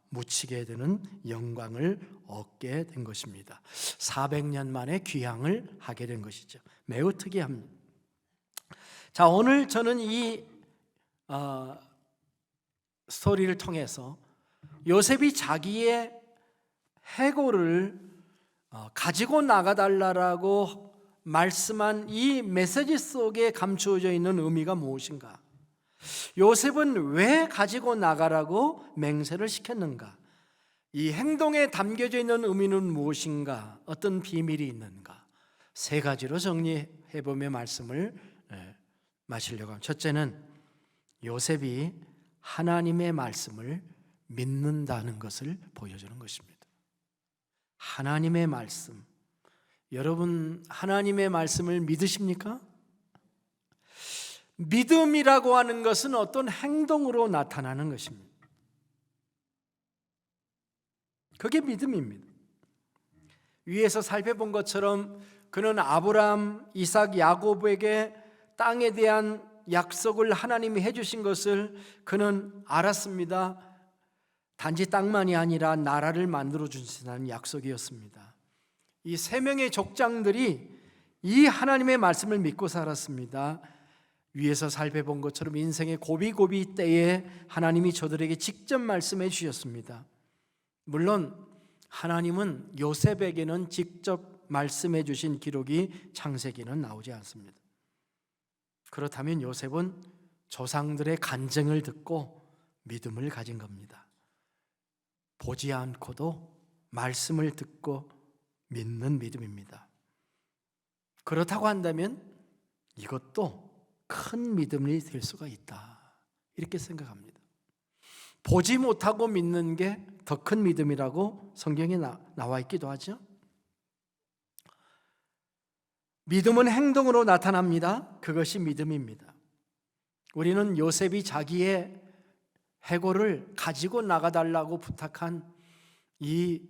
S1: 묻히게 되는 영광을 얻게 된 것입니다. 400년 만에 귀향을 하게 된 것이죠. 매우 특이합니다. 자, 오늘 저는 이 스토리를 통해서 요셉이 자기의 해골을 가지고 나가달라고 말씀한 이 메시지 속에 감추어져 있는 의미가 무엇인가? 요셉은 왜 가지고 나가라고 맹세를 시켰는가? 이 행동에 담겨져 있는 의미는 무엇인가? 어떤 비밀이 있는가? 세 가지로 정리해보며 말씀을 마치려고 합니다. 첫째는 요셉이 하나님의 말씀을 믿는다는 것을 보여주는 것입니다. 하나님의 말씀, 여러분 하나님의 말씀을 믿으십니까? 믿음이라고 하는 것은 어떤 행동으로 나타나는 것입니다. 그게 믿음입니다. 위에서 살펴본 것처럼 그는 아브라함, 이삭, 야곱에게 땅에 대한 약속을 하나님이 해주신 것을 그는 알았습니다. 단지 땅만이 아니라 나라를 만들어 주신다는 약속이었습니다. 이 세 명의 족장들이 이 하나님의 말씀을 믿고 살았습니다. 위에서 살펴본 것처럼 인생의 고비고비 때에 하나님이 저들에게 직접 말씀해 주셨습니다. 물론 하나님은 요셉에게는 직접 말씀해 주신 기록이 창세기는 나오지 않습니다. 그렇다면 요셉은 조상들의 간증을 듣고 믿음을 가진 겁니다. 보지 않고도 말씀을 듣고 믿는 믿음입니다. 그렇다고 한다면 이것도 큰 믿음이 될 수가 있다, 이렇게 생각합니다. 보지 못하고 믿는 게 더 큰 믿음이라고 성경에 나와 있기도 하죠. 믿음은 행동으로 나타납니다. 그것이 믿음입니다. 우리는 요셉이 자기의 해골을 가지고 나가달라고 부탁한 이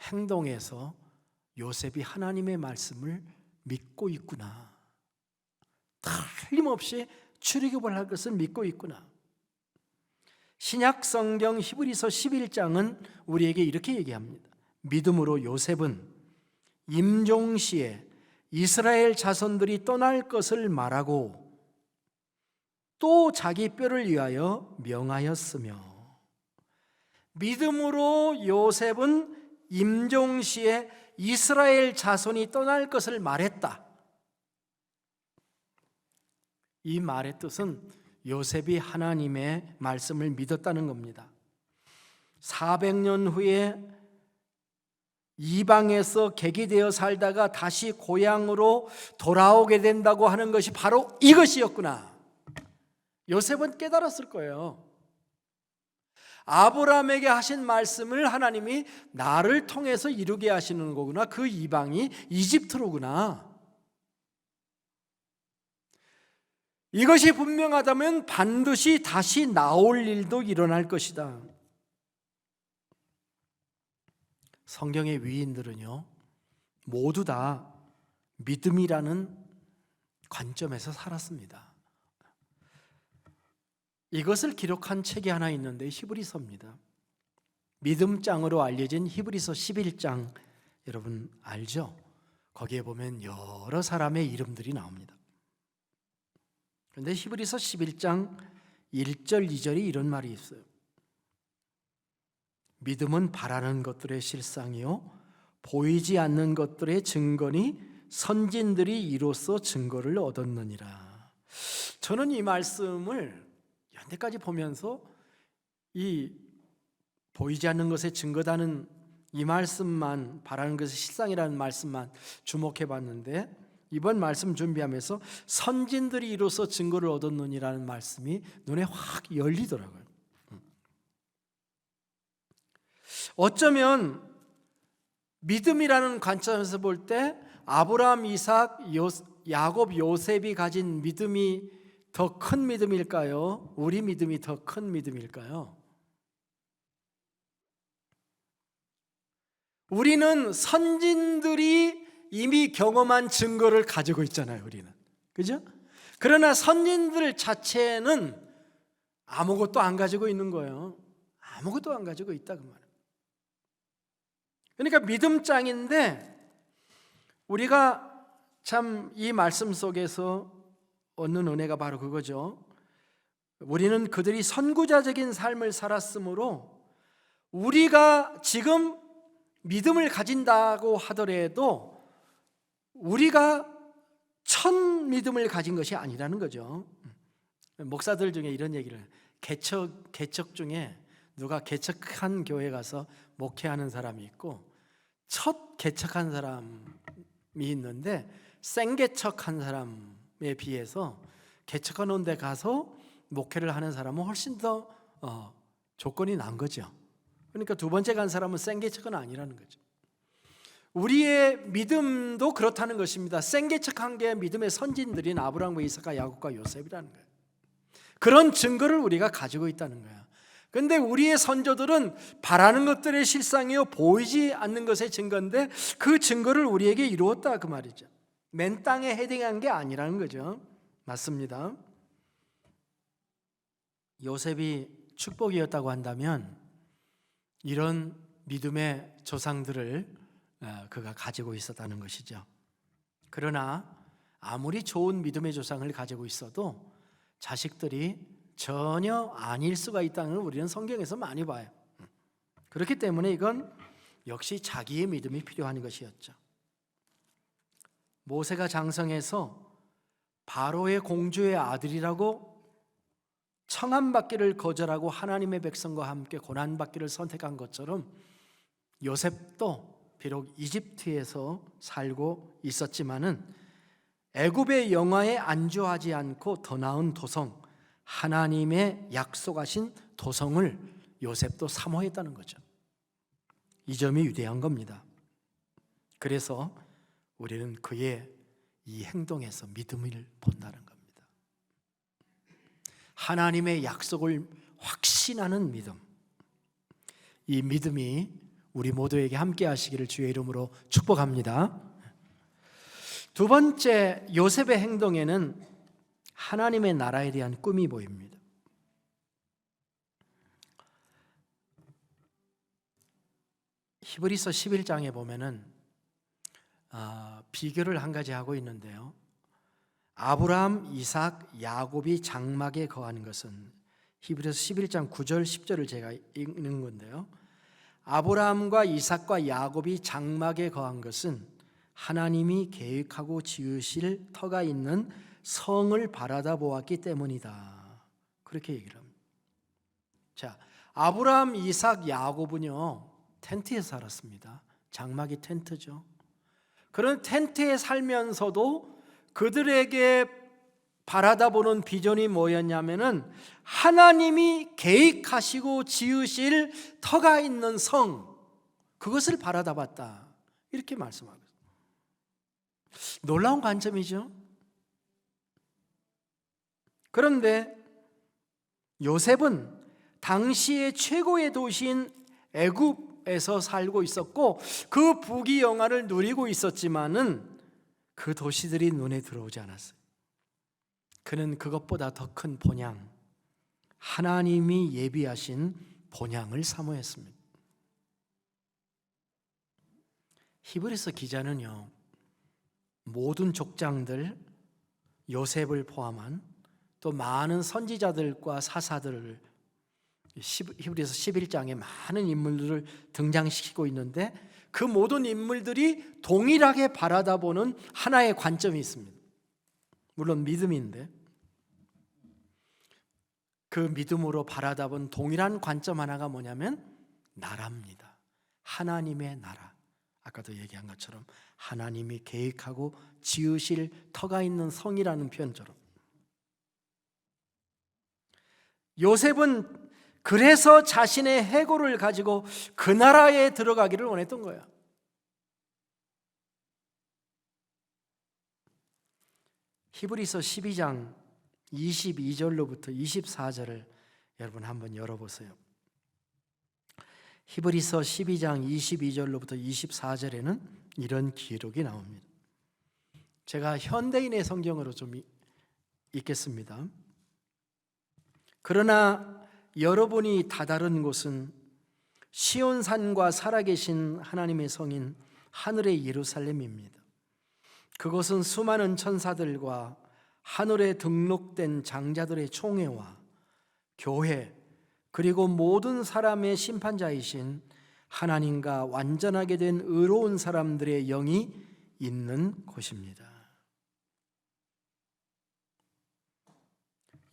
S1: 행동에서 요셉이 하나님의 말씀을 믿고 있구나, 틀림없이 출애굽을 할 것을 믿고 있구나. 신약 성경 히브리서 11장은 우리에게 이렇게 얘기합니다. 믿음으로 요셉은 임종시에 이스라엘 자손들이 떠날 것을 말하고 또 자기 뼈를 위하여 명하였으며, 믿음으로 요셉은 임종시에 이스라엘 자손이 떠날 것을 말했다. 이 말의 뜻은 요셉이 하나님의 말씀을 믿었다는 겁니다. 400년 후에 이방에서 객이되어 살다가 다시 고향으로 돌아오게 된다고 하는 것이 바로 이것이었구나. 요셉은 깨달았을 거예요. 아브라함에게 하신 말씀을 하나님이 나를 통해서 이루게 하시는 거구나. 그 이방이 이집트로구나. 이것이 분명하다면 반드시 다시 나올 일도 일어날 것이다. 성경의 위인들은요, 모두 다 믿음이라는 관점에서 살았습니다. 이것을 기록한 책이 하나 있는데 히브리서입니다. 믿음장으로 알려진 히브리서 11장, 여러분 알죠? 거기에 보면 여러 사람의 이름들이 나옵니다. 그런데 히브리서 11장 1절 2절이 이런 말이 있어요. 믿음은 바라는 것들의 실상이요 보이지 않는 것들의 증거니 선진들이 이로써 증거를 얻었느니라. 저는 이 말씀을 현대까지 보면서 이 보이지 않는 것의 증거다는 이 말씀만, 바라는 것의 실상이라는 말씀만 주목해 봤는데, 이번 말씀 준비하면서 선진들이 이로써 증거를 얻었느니라는 말씀이 눈에 확 열리더라고요. 어쩌면 믿음이라는 관점에서 볼 때 아브라함, 이삭, 야곱, 요셉이 가진 믿음이 더 큰 믿음일까요? 우리 믿음이 더 큰 믿음일까요? 우리는 선진들이 이미 경험한 증거를 가지고 있잖아요, 우리는. 그죠? 그러나 선진들 자체는 아무것도 안 가지고 있는 거예요. 아무것도 안 가지고 있다 그 말이에요. 그러니까 믿음장인데 우리가 참 이 말씀 속에서 얻는 은혜가 바로 그거죠. 우리는 그들이 선구자적인 삶을 살았으므로 우리가 지금 믿음을 가진다고 하더라도 우리가 첫 믿음을 가진 것이 아니라는 거죠. 목사들 중에 이런 얘기를 해요. 개척 중에 누가 개척한 교회 가서 목회하는 사람이 있고 첫 개척한 사람이 있는데 생개척한 사람에 비해서 개척한 데 가서 목회를 하는 사람은 훨씬 더 조건이 난 거죠. 그러니까 두 번째 간 사람은 생개척은 아니라는 거죠. 우리의 믿음도 그렇다는 것입니다. 생개척한 게 믿음의 선진들인 아브라함과 이삭과 야곱과 요셉이라는 거예요. 그런 증거를 우리가 가지고 있다는 거예요. 그런데 우리의 선조들은 바라는 것들의 실상이요 보이지 않는 것의 증거인데 그 증거를 우리에게 이루었다 그 말이죠. 맨 땅에 헤딩한 게 아니라는 거죠. 맞습니다. 요셉이 축복이었다고 한다면 이런 믿음의 조상들을 그가 가지고 있었다는 것이죠. 그러나 아무리 좋은 믿음의 조상을 가지고 있어도 자식들이 전혀 아닐 수가 있다는 걸 우리는 성경에서 많이 봐요. 그렇기 때문에 이건 역시 자기의 믿음이 필요한 것이었죠. 모세가 장성해서 바로의 공주의 아들이라고 청함받기를 거절하고 하나님의 백성과 함께 고난받기를 선택한 것처럼 요셉도 비록 이집트에서 살고 있었지만은 애굽의 영화에 안주하지 않고 더 나은 도성, 하나님의 약속하신 도성을 요셉도 사모했다는 거죠. 이 점이 위대한 겁니다. 그래서 우리는 그의 이 행동에서 믿음을 본다는 겁니다. 하나님의 약속을 확신하는 믿음. 이 믿음이 우리 모두에게 함께 하시기를 주의 이름으로 축복합니다. 두 번째, 요셉의 행동에는 하나님의 나라에 대한 꿈이 보입니다. 히브리서 11장에 보면은 비교를 한 가지 하고 있는데요. 아브라함, 이삭, 야곱이 장막에 거한 것은 히브리서 11장 9절 10절을 제가 읽는 건데요. 아브라함과 이삭과 야곱이 장막에 거한 것은 하나님이 계획하고 지으실 터가 있는 성을 바라다 보았기 때문이다. 그렇게 얘기를 합니다. 자, 아브라함, 이삭, 야곱은요 텐트에 살았습니다. 장막이 텐트죠. 그런 텐트에 살면서도 그들에게 바라다 보는 비전이 뭐였냐면은 하나님이 계획하시고 지으실 터가 있는 성, 그것을 바라다 봤다. 이렇게 말씀하고 있습니다. 놀라운 관점이죠. 그런데 요셉은 당시의 최고의 도시인 애굽에서 살고 있었고 그 부귀영화를 누리고 있었지만은 그 도시들이 눈에 들어오지 않았어요. 그는 그것보다 더 큰 본향, 하나님이 예비하신 본향을 사모했습니다. 히브리서 기자는요, 모든 족장들, 요셉을 포함한 또 많은 선지자들과 사사들을 히브리서 11장에 많은 인물들을 등장시키고 있는데 그 모든 인물들이 동일하게 바라다보는 하나의 관점이 있습니다. 물론 믿음인데 그 믿음으로 바라다본 동일한 관점 하나가 뭐냐면 나라입니다. 하나님의 나라. 아까도 얘기한 것처럼 하나님이 계획하고 지으실 터가 있는 성이라는 표현처럼 요셉은 그래서 자신의 해골을 가지고 그 나라에 들어가기를 원했던 거야. 히브리서 12장 22절로부터 24절을 여러분 한번 열어보세요. 히브리서 12장 22절로부터 24절에는 이런 기록이 나옵니다. 제가 현대인의 성경으로 좀 읽겠습니다. 그러나 여러분이 다다른 곳은 시온산과 살아계신 하나님의 성인 하늘의 예루살렘입니다. 그것은 수많은 천사들과 하늘에 등록된 장자들의 총회와 교회 그리고 모든 사람의 심판자이신 하나님과 완전하게 된 의로운 사람들의 영이 있는 곳입니다.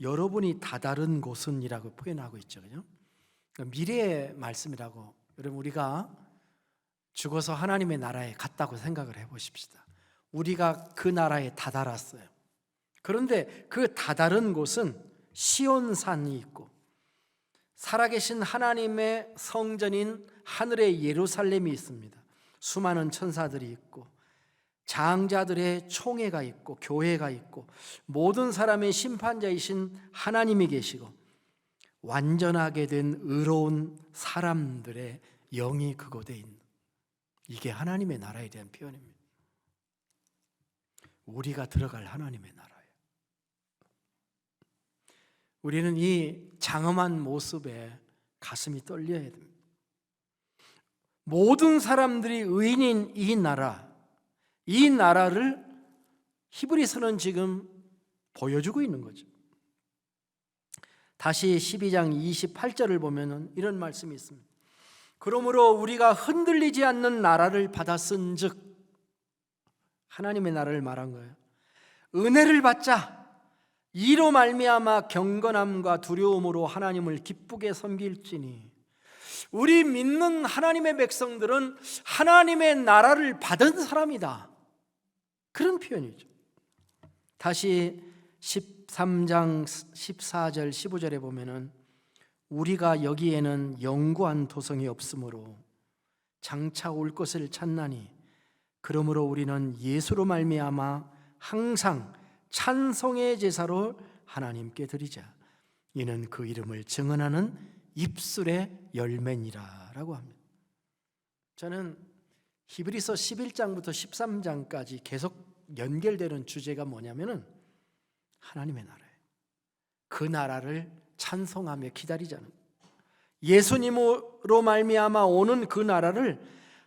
S1: 여러분이 다다른 곳은이라고 표현하고 있죠. 그죠? 미래의 말씀이라고. 여러분 우리가 죽어서 하나님의 나라에 갔다고 생각을 해보십시다. 우리가 그 나라에 다다랐어요. 그런데 그 다다른 곳은 시온산이 있고 살아계신 하나님의 성전인 하늘의 예루살렘이 있습니다. 수많은 천사들이 있고 장자들의 총회가 있고 교회가 있고 모든 사람의 심판자이신 하나님이 계시고 완전하게 된 의로운 사람들의 영이 그곳에 있는, 이게 하나님의 나라에 대한 표현입니다. 우리가 들어갈 하나님의 나라예요. 우리는 이 장엄한 모습에 가슴이 떨려야 됩니다. 모든 사람들이 의인인 이 나라를 히브리서는 지금 보여주고 있는 거죠. 다시 12장 28절을 보면 이런 말씀이 있습니다. 그러므로 우리가 흔들리지 않는 나라를 받았은즉, 하나님의 나라를 말한 거예요. 은혜를 받자. 이로 말미암아 경건함과 두려움으로 하나님을 기쁘게 섬길지니. 우리 믿는 하나님의 백성들은 하나님의 나라를 받은 사람이다. 그런 표현이죠. 다시 13장 14절 15절에 보면은 우리가 여기에는 영구한 도성이 없으므로 장차 올 것을 찾나니 그러므로 우리는 예수로 말미암아 항상 찬송의 제사로 하나님께 드리자. 이는 그 이름을 증언하는 입술의 열매니라라고 합니다. 저는 히브리서 11장부터 13장까지 계속 연결되는 주제가 뭐냐면은 하나님의 나라예요. 그 나라를 찬송하며 기다리자는, 예수님으로 말미암아 오는 그 나라를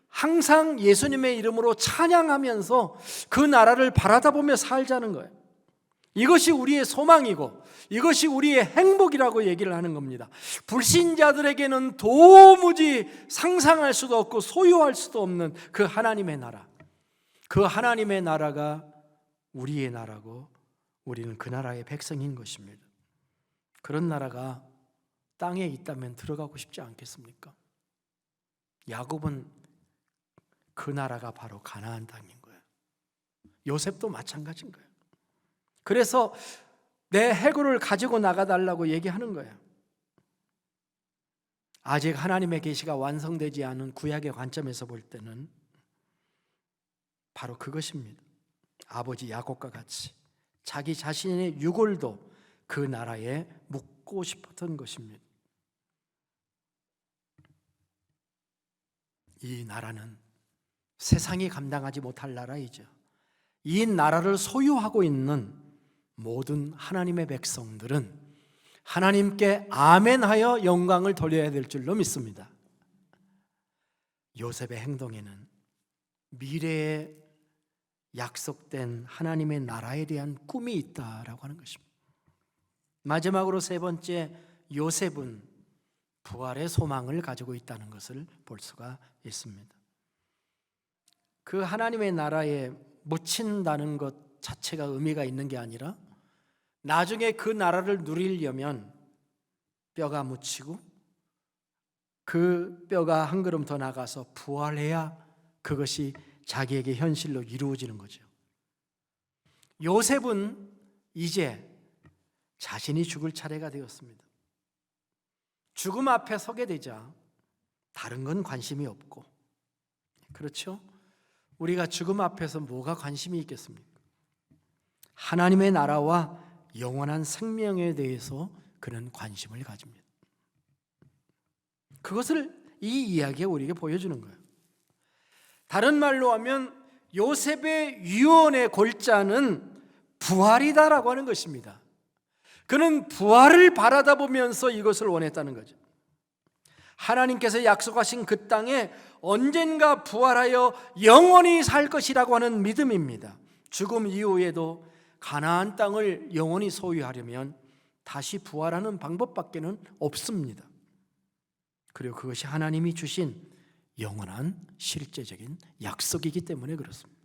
S1: 항상 예수님의 이름으로 찬양하면서 그 나라를 바라다보며 살자는 거예요. 이것이 우리의 소망이고 이것이 우리의 행복이라고 얘기를 하는 겁니다. 불신자들에게는 도무지 상상할 수도 없고 소유할 수도 없는 그 하나님의 나라, 그 하나님의 나라가 우리의 나라고 우리는 그 나라의 백성인 것입니다. 그런 나라가 땅에 있다면 들어가고 싶지 않겠습니까? 야곱은 그 나라가 바로 가나안 땅인 거예요. 요셉도 마찬가지인 거예요. 그래서 내 해골을 가지고 나가달라고 얘기하는 거예요. 아직 하나님의 계시가 완성되지 않은 구약의 관점에서 볼 때는 바로 그것입니다. 아버지 야곱과 같이 자기 자신의 유골도 그 나라에 묻고 싶었던 것입니다. 이 나라는 세상이 감당하지 못할 나라이죠. 이 나라를 소유하고 있는 모든 하나님의 백성들은 하나님께 아멘하여 영광을 돌려야 될 줄로 믿습니다. 요셉의 행동에는 미래에 약속된 하나님의 나라에 대한 꿈이 있다라고 하는 것입니다. 마지막으로 세 번째, 요셉은 부활의 소망을 가지고 있다는 것을 볼 수가 있습니다. 그 하나님의 나라에 묻힌다는 것 자체가 의미가 있는 게 아니라 나중에 그 나라를 누리려면 뼈가 묻히고 그 뼈가 한 걸음 더 나가서 부활해야 그것이 자기에게 현실로 이루어지는 거죠. 요셉은 이제 자신이 죽을 차례가 되었습니다. 죽음 앞에 서게 되자 다른 건 관심이 없고, 그렇죠? 우리가 죽음 앞에서 뭐가 관심이 있겠습니까? 하나님의 나라와 영원한 생명에 대해서 그는 관심을 가집니다. 그것을 이 이야기가 우리에게 보여주는 거예요. 다른 말로 하면 요셉의 유언의 골자는 부활이다라고 하는 것입니다. 그는 부활을 바라다 보면서 이것을 원했다는 거죠. 하나님께서 약속하신 그 땅에 언젠가 부활하여 영원히 살 것이라고 하는 믿음입니다. 죽음 이후에도 가나안 땅을 영원히 소유하려면 다시 부활하는 방법밖에는 없습니다. 그리고 그것이 하나님이 주신 영원한 실제적인 약속이기 때문에 그렇습니다.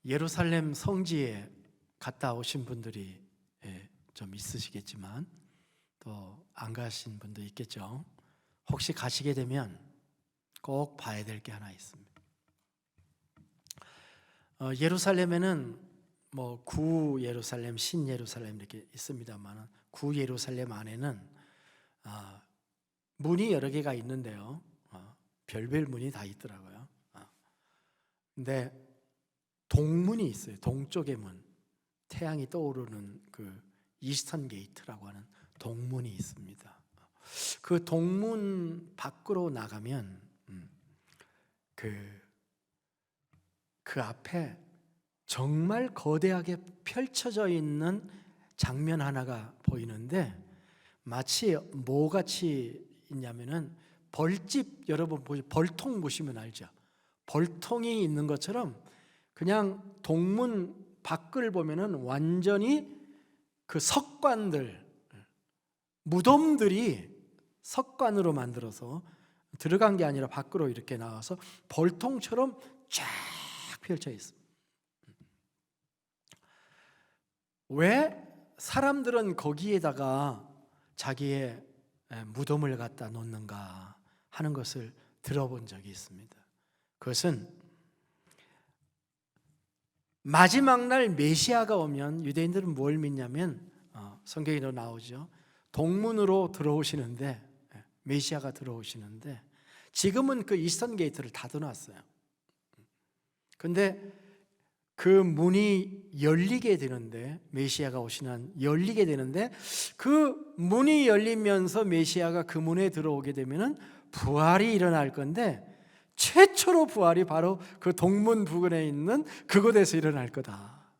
S1: 예루살렘 성지에 갔다 오신 분들이 좀 있으시겠지만 또 안 가신 분도 있겠죠. 혹시 가시게 되면 꼭 봐야 될 게 하나 있습니다. 예루살렘에는 뭐 구 예루살렘, 신 예루살렘 이렇게 있습니다만 구 예루살렘 안에는 문이 여러 개가 있는데요. 별별 문이 다 있더라고요. 근데 동문이 있어요. 동쪽의 문, 태양이 떠오르는 그 이스턴 게이트라고 하는 동문이 있습니다. 그 동문 밖으로 나가면 그 앞에 정말 거대하게 펼쳐져 있는 장면 하나가 보이는데 마치 뭐같이 있냐면은 벌집, 여러분 벌통 보시면 알죠? 벌통이 있는 것처럼 그냥 동문 밖을 보면은 완전히 그 석관들, 무덤들이 석관으로 만들어서 들어간 게 아니라 밖으로 이렇게 나와서 벌통처럼 쫙 펼쳐 있습니다. 왜 사람들은 거기에다가 자기의 무덤을 갖다 놓는가 하는 것을 들어본 적이 있습니다. 그것은 마지막 날 메시아가 오면 유대인들은 뭘 믿냐면 성경에도 나오죠. 동문으로 들어오시는데, 메시아가 들어오시는데 지금은 그 이스턴 게이트를 닫아놨어요. 근데 그 문이 열리게 되는데, 메시아가 오시는 열리게 되는데, 그 문이 열리면서 메시아가 그 문에 들어오게 되면은 부활이 일어날 건데, 최초로 부활이 바로 그 동문 부근에 있는 그곳에서 일어날 거다.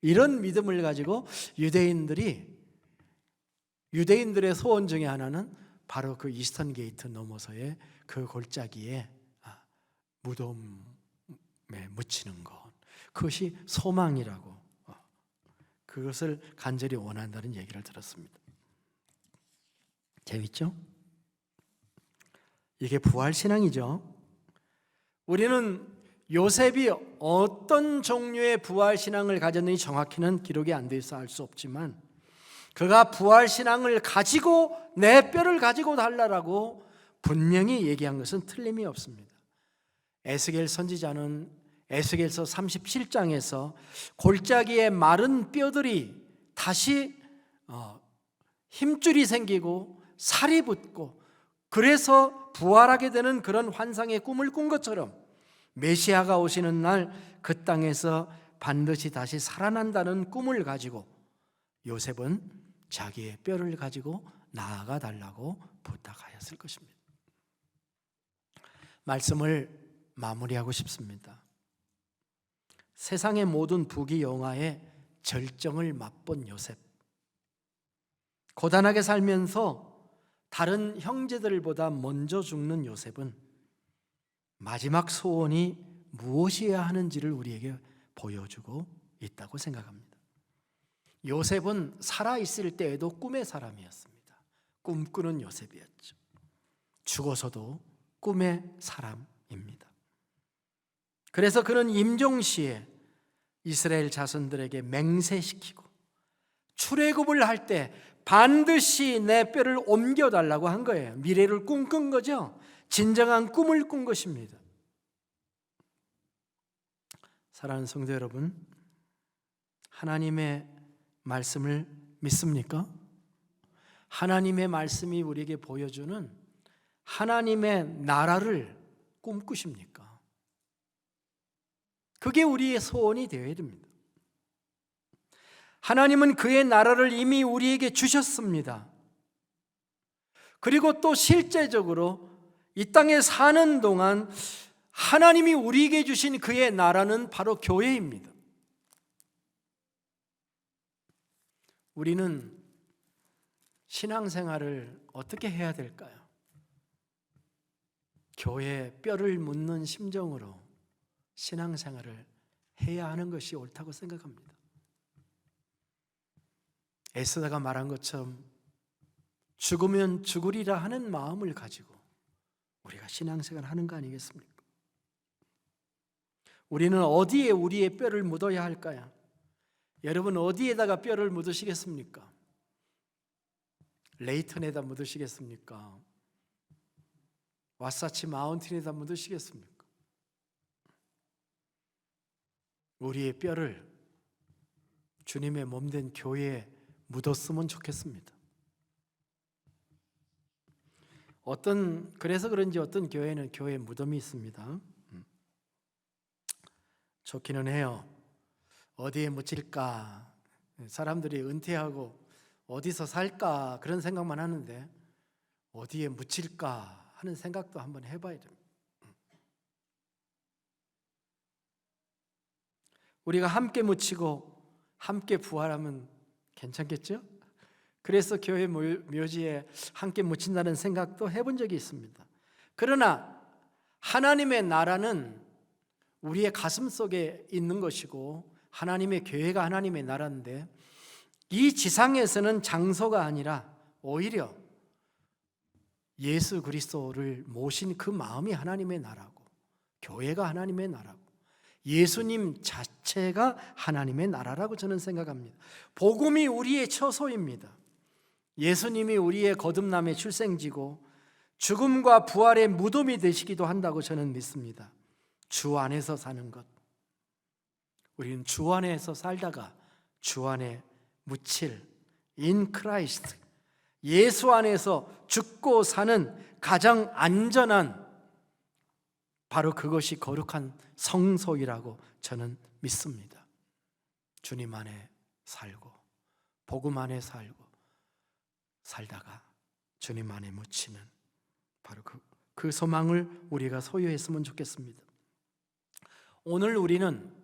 S1: 이런 믿음을 가지고 유대인들의 소원 중에 하나는 바로 그 이스턴 게이트 너머서의 그 골짜기에 무덤에 묻히는 것, 그것이 소망이라고, 그것을 간절히 원한다는 얘기를 들었습니다. 재밌죠? 이게 부활신앙이죠. 우리는 요셉이 어떤 종류의 부활신앙을 가졌는지 정확히는 기록이 안 돼 있어 알 수 없지만, 그가 부활신앙을 가지고 내 뼈를 가지고 달라라고 분명히 얘기한 것은 틀림이 없습니다. 에스겔 선지자는 에스겔서 37장에서 골짜기에 마른 뼈들이 다시 힘줄이 생기고 살이 붙고, 그래서 부활하게 되는 그런 환상의 꿈을 꾼 것처럼 메시아가 오시는 날 그 땅에서 반드시 다시 살아난다는 꿈을 가지고 요셉은 자기의 뼈를 가지고 나아가 달라고 부탁하였을 것입니다. 말씀을 마무리하고 싶습니다. 세상의 모든 부귀영화의 절정을 맛본 요셉, 고단하게 살면서 다른 형제들보다 먼저 죽는 요셉은 마지막 소원이 무엇이어야 하는지를 우리에게 보여주고 있다고 생각합니다. 요셉은 살아있을 때에도 꿈의 사람이었습니다. 꿈꾸는 요셉이었죠. 죽어서도 꿈의 사람입니다. 그래서 그는 임종시에 이스라엘 자손들에게 맹세시키고 출애굽을 할 때 반드시 내 뼈를 옮겨달라고 한 거예요. 미래를 꿈꾼 거죠. 진정한 꿈을 꾼 것입니다. 사랑하는 성도 여러분, 하나님의 말씀을 믿습니까? 하나님의 말씀이 우리에게 보여주는 하나님의 나라를 꿈꾸십니까? 그게 우리의 소원이 되어야 됩니다. 하나님은 그의 나라를 이미 우리에게 주셨습니다. 그리고 또 실제적으로 이 땅에 사는 동안 하나님이 우리에게 주신 그의 나라는 바로 교회입니다. 우리는 신앙생활을 어떻게 해야 될까요? 교회에 뼈를 묻는 심정으로 신앙생활을 해야 하는 것이 옳다고 생각합니다. 에스더가 말한 것처럼 죽으면 죽으리라 하는 마음을 가지고 우리가 신앙생활을 하는 거 아니겠습니까? 우리는 어디에 우리의 뼈를 묻어야 할까요? 여러분, 어디에다가 뼈를 묻으시겠습니까? 레이턴에다 묻으시겠습니까? 와사치 마운틴에다 묻으시겠습니까? 우리의 뼈를 주님의 몸된 교회에 묻었으면 좋겠습니다. 그래서 그런지 어떤 교회는 교회에 무덤이 있습니다. 좋기는 해요. 어디에 묻힐까? 사람들이 은퇴하고 어디서 살까? 그런 생각만 하는데 어디에 묻힐까 하는 생각도 한번 해봐야 됩니다. 우리가 함께 묻히고 함께 부활하면 괜찮겠죠? 그래서 교회 묘지에 함께 묻힌다는 생각도 해본 적이 있습니다. 그러나 하나님의 나라는 우리의 가슴 속에 있는 것이고 하나님의 교회가 하나님의 나라인데, 이 지상에서는 장소가 아니라 오히려 예수 그리스도를 모신 그 마음이 하나님의 나라고, 교회가 하나님의 나라고, 예수님 자체가 하나님의 나라라고 저는 생각합니다. 복음이 우리의 처소입니다. 예수님이 우리의 거듭남의 출생지고 죽음과 부활의 무덤이 되시기도 한다고 저는 믿습니다. 주 안에서 사는 것, 우리는 주 안에서 살다가 주 안에 묻힐 in Christ, 예수 안에서 죽고 사는 가장 안전한, 바로 그것이 거룩한 성소이라고 저는 믿습니다. 주님 안에 살고 복음 안에 살다가 주님 안에 묻히는 바로 그 소망을 우리가 소유했으면 좋겠습니다. 오늘 우리는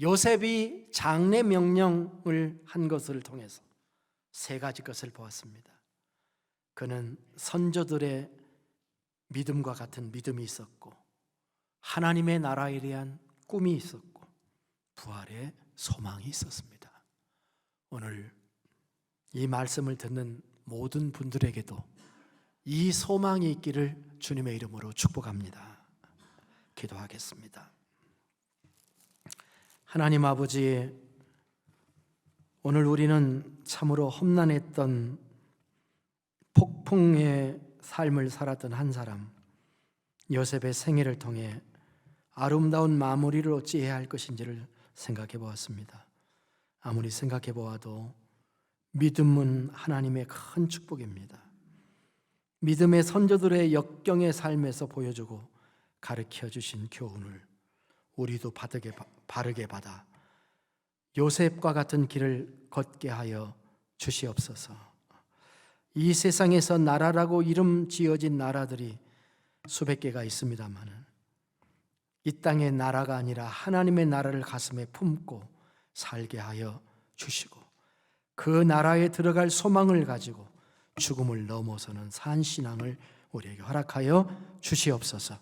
S1: 요셉이 장래 명령을 한 것을 통해서 세 가지 것을 보았습니다. 그는 선조들의 믿음과 같은 믿음이 있었고, 하나님의 나라에 대한 꿈이 있었고, 부활의 소망이 있었습니다. 오늘 이 말씀을 듣는 모든 분들에게도 이 소망이 있기를 주님의 이름으로 축복합니다. 기도하겠습니다. 하나님 아버지, 오늘 우리는 참으로 험난했던 폭풍의 삶을 살았던 한 사람 요셉의 생애를 통해 아름다운 마무리를 어찌해야 할 것인지를 생각해 보았습니다. 아무리 생각해 보아도 믿음은 하나님의 큰 축복입니다. 믿음의 선조들의 역경의 삶에서 보여주고 가르쳐 주신 교훈을 우리도 바르게 받아 요셉과 같은 길을 걷게 하여 주시옵소서. 이 세상에서 나라라고 이름 지어진 나라들이 수백 개가 있습니다만 이 땅의 나라가 아니라 하나님의 나라를 가슴에 품고 살게 하여 주시고 그 나라에 들어갈 소망을 가지고 죽음을 넘어서는 산신앙을 우리에게 허락하여 주시옵소서.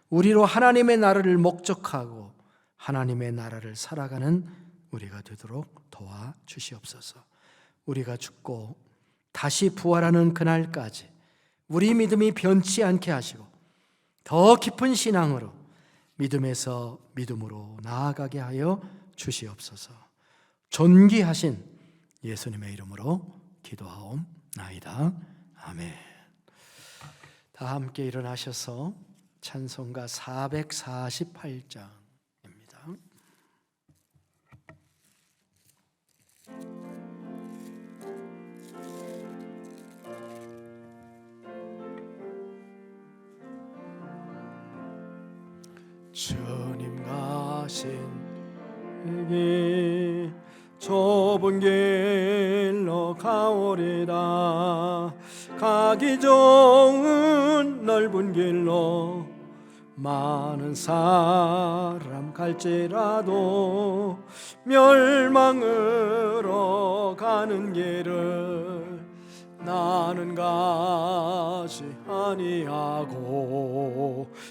S1: 우리로 하나님의 나라를 목적하고 하나님의 나라를 살아가는 우리가 되도록 도와주시옵소서. 우리가 죽고 다시 부활하는 그날까지 우리 믿음이 변치 않게 하시고 더 깊은 신앙으로 믿음에서 믿음으로 나아가게 하여 주시옵소서. 존귀하신 예수님의 이름으로 기도하옵나이다. 아멘. 다 함께 일어나셔서 찬송가 448장입니다. 주님 가신 길 좁은 길로 가오리라. 가기 좋은 넓은 길로 많은 사람 갈지라도 멸망으로 가는 길을 나는 가지 아니하고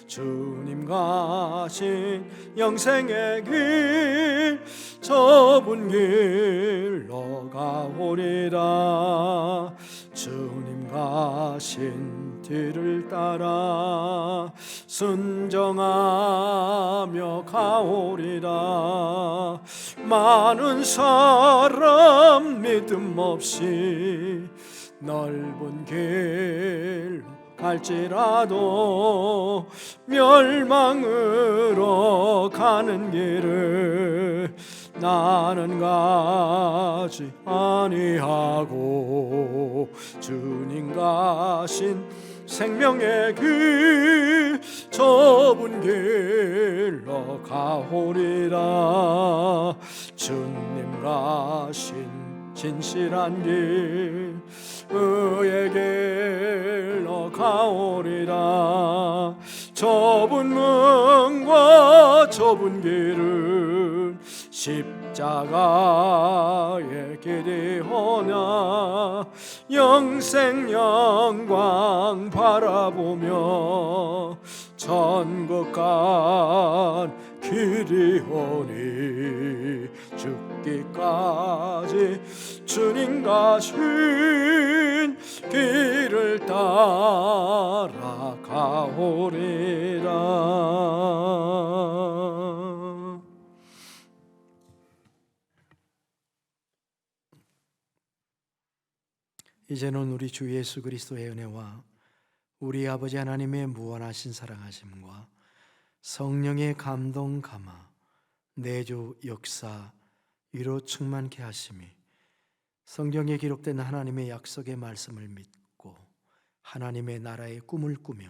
S1: 주님 가신 영생의 길 좁은 길로 가오리라. 주님 가신 뒤를 따라 순종하며 가오리라. 많은 사람 믿음 없이 넓은 길로 갈지라도 멸망으로 가는 길을 나는 가지 아니하고 주님 가신 생명의 길 좁은 길로 가오리라. 주님 가신 진실한 길 의의 길로 가오리라. 좁은 문과 좁은 길은 십자가의 길이오나 영생 영광 바라보며 천국 간 길이오니 죽기까지 주님 가신 길을 따라 가오리라. 이제는 우리 주 예수 그리스도의 은혜와 우리 아버지 하나님의 무한하신 사랑하심과 성령의 감동 감화 내주 역사 위로 충만케 하심이 성경에 기록된 하나님의 약속의 말씀을 믿고 하나님의 나라의 꿈을 꾸며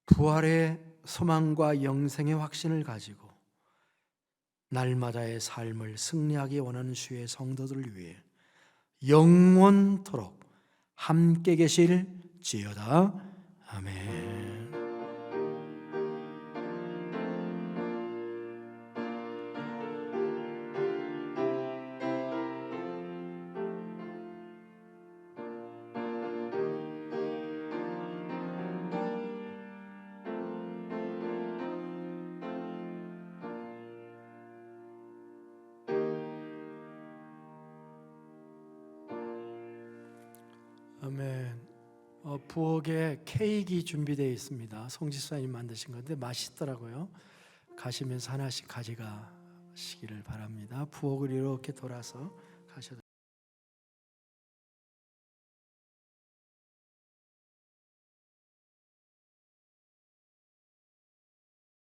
S1: 부활의 소망과 영생의 확신을 가지고 날마다의 삶을 승리하기 원하는 주의 성도들을 위해 영원토록 함께 계실지어다. 아멘. 아멘. 부엌에 케이크 준비되어 있습니다. 송지수님 만드신 건데 맛있더라고요. 가시면서 하나씩 가져가시기를 바랍니다. 부엌을 이렇게 돌아서 가셔도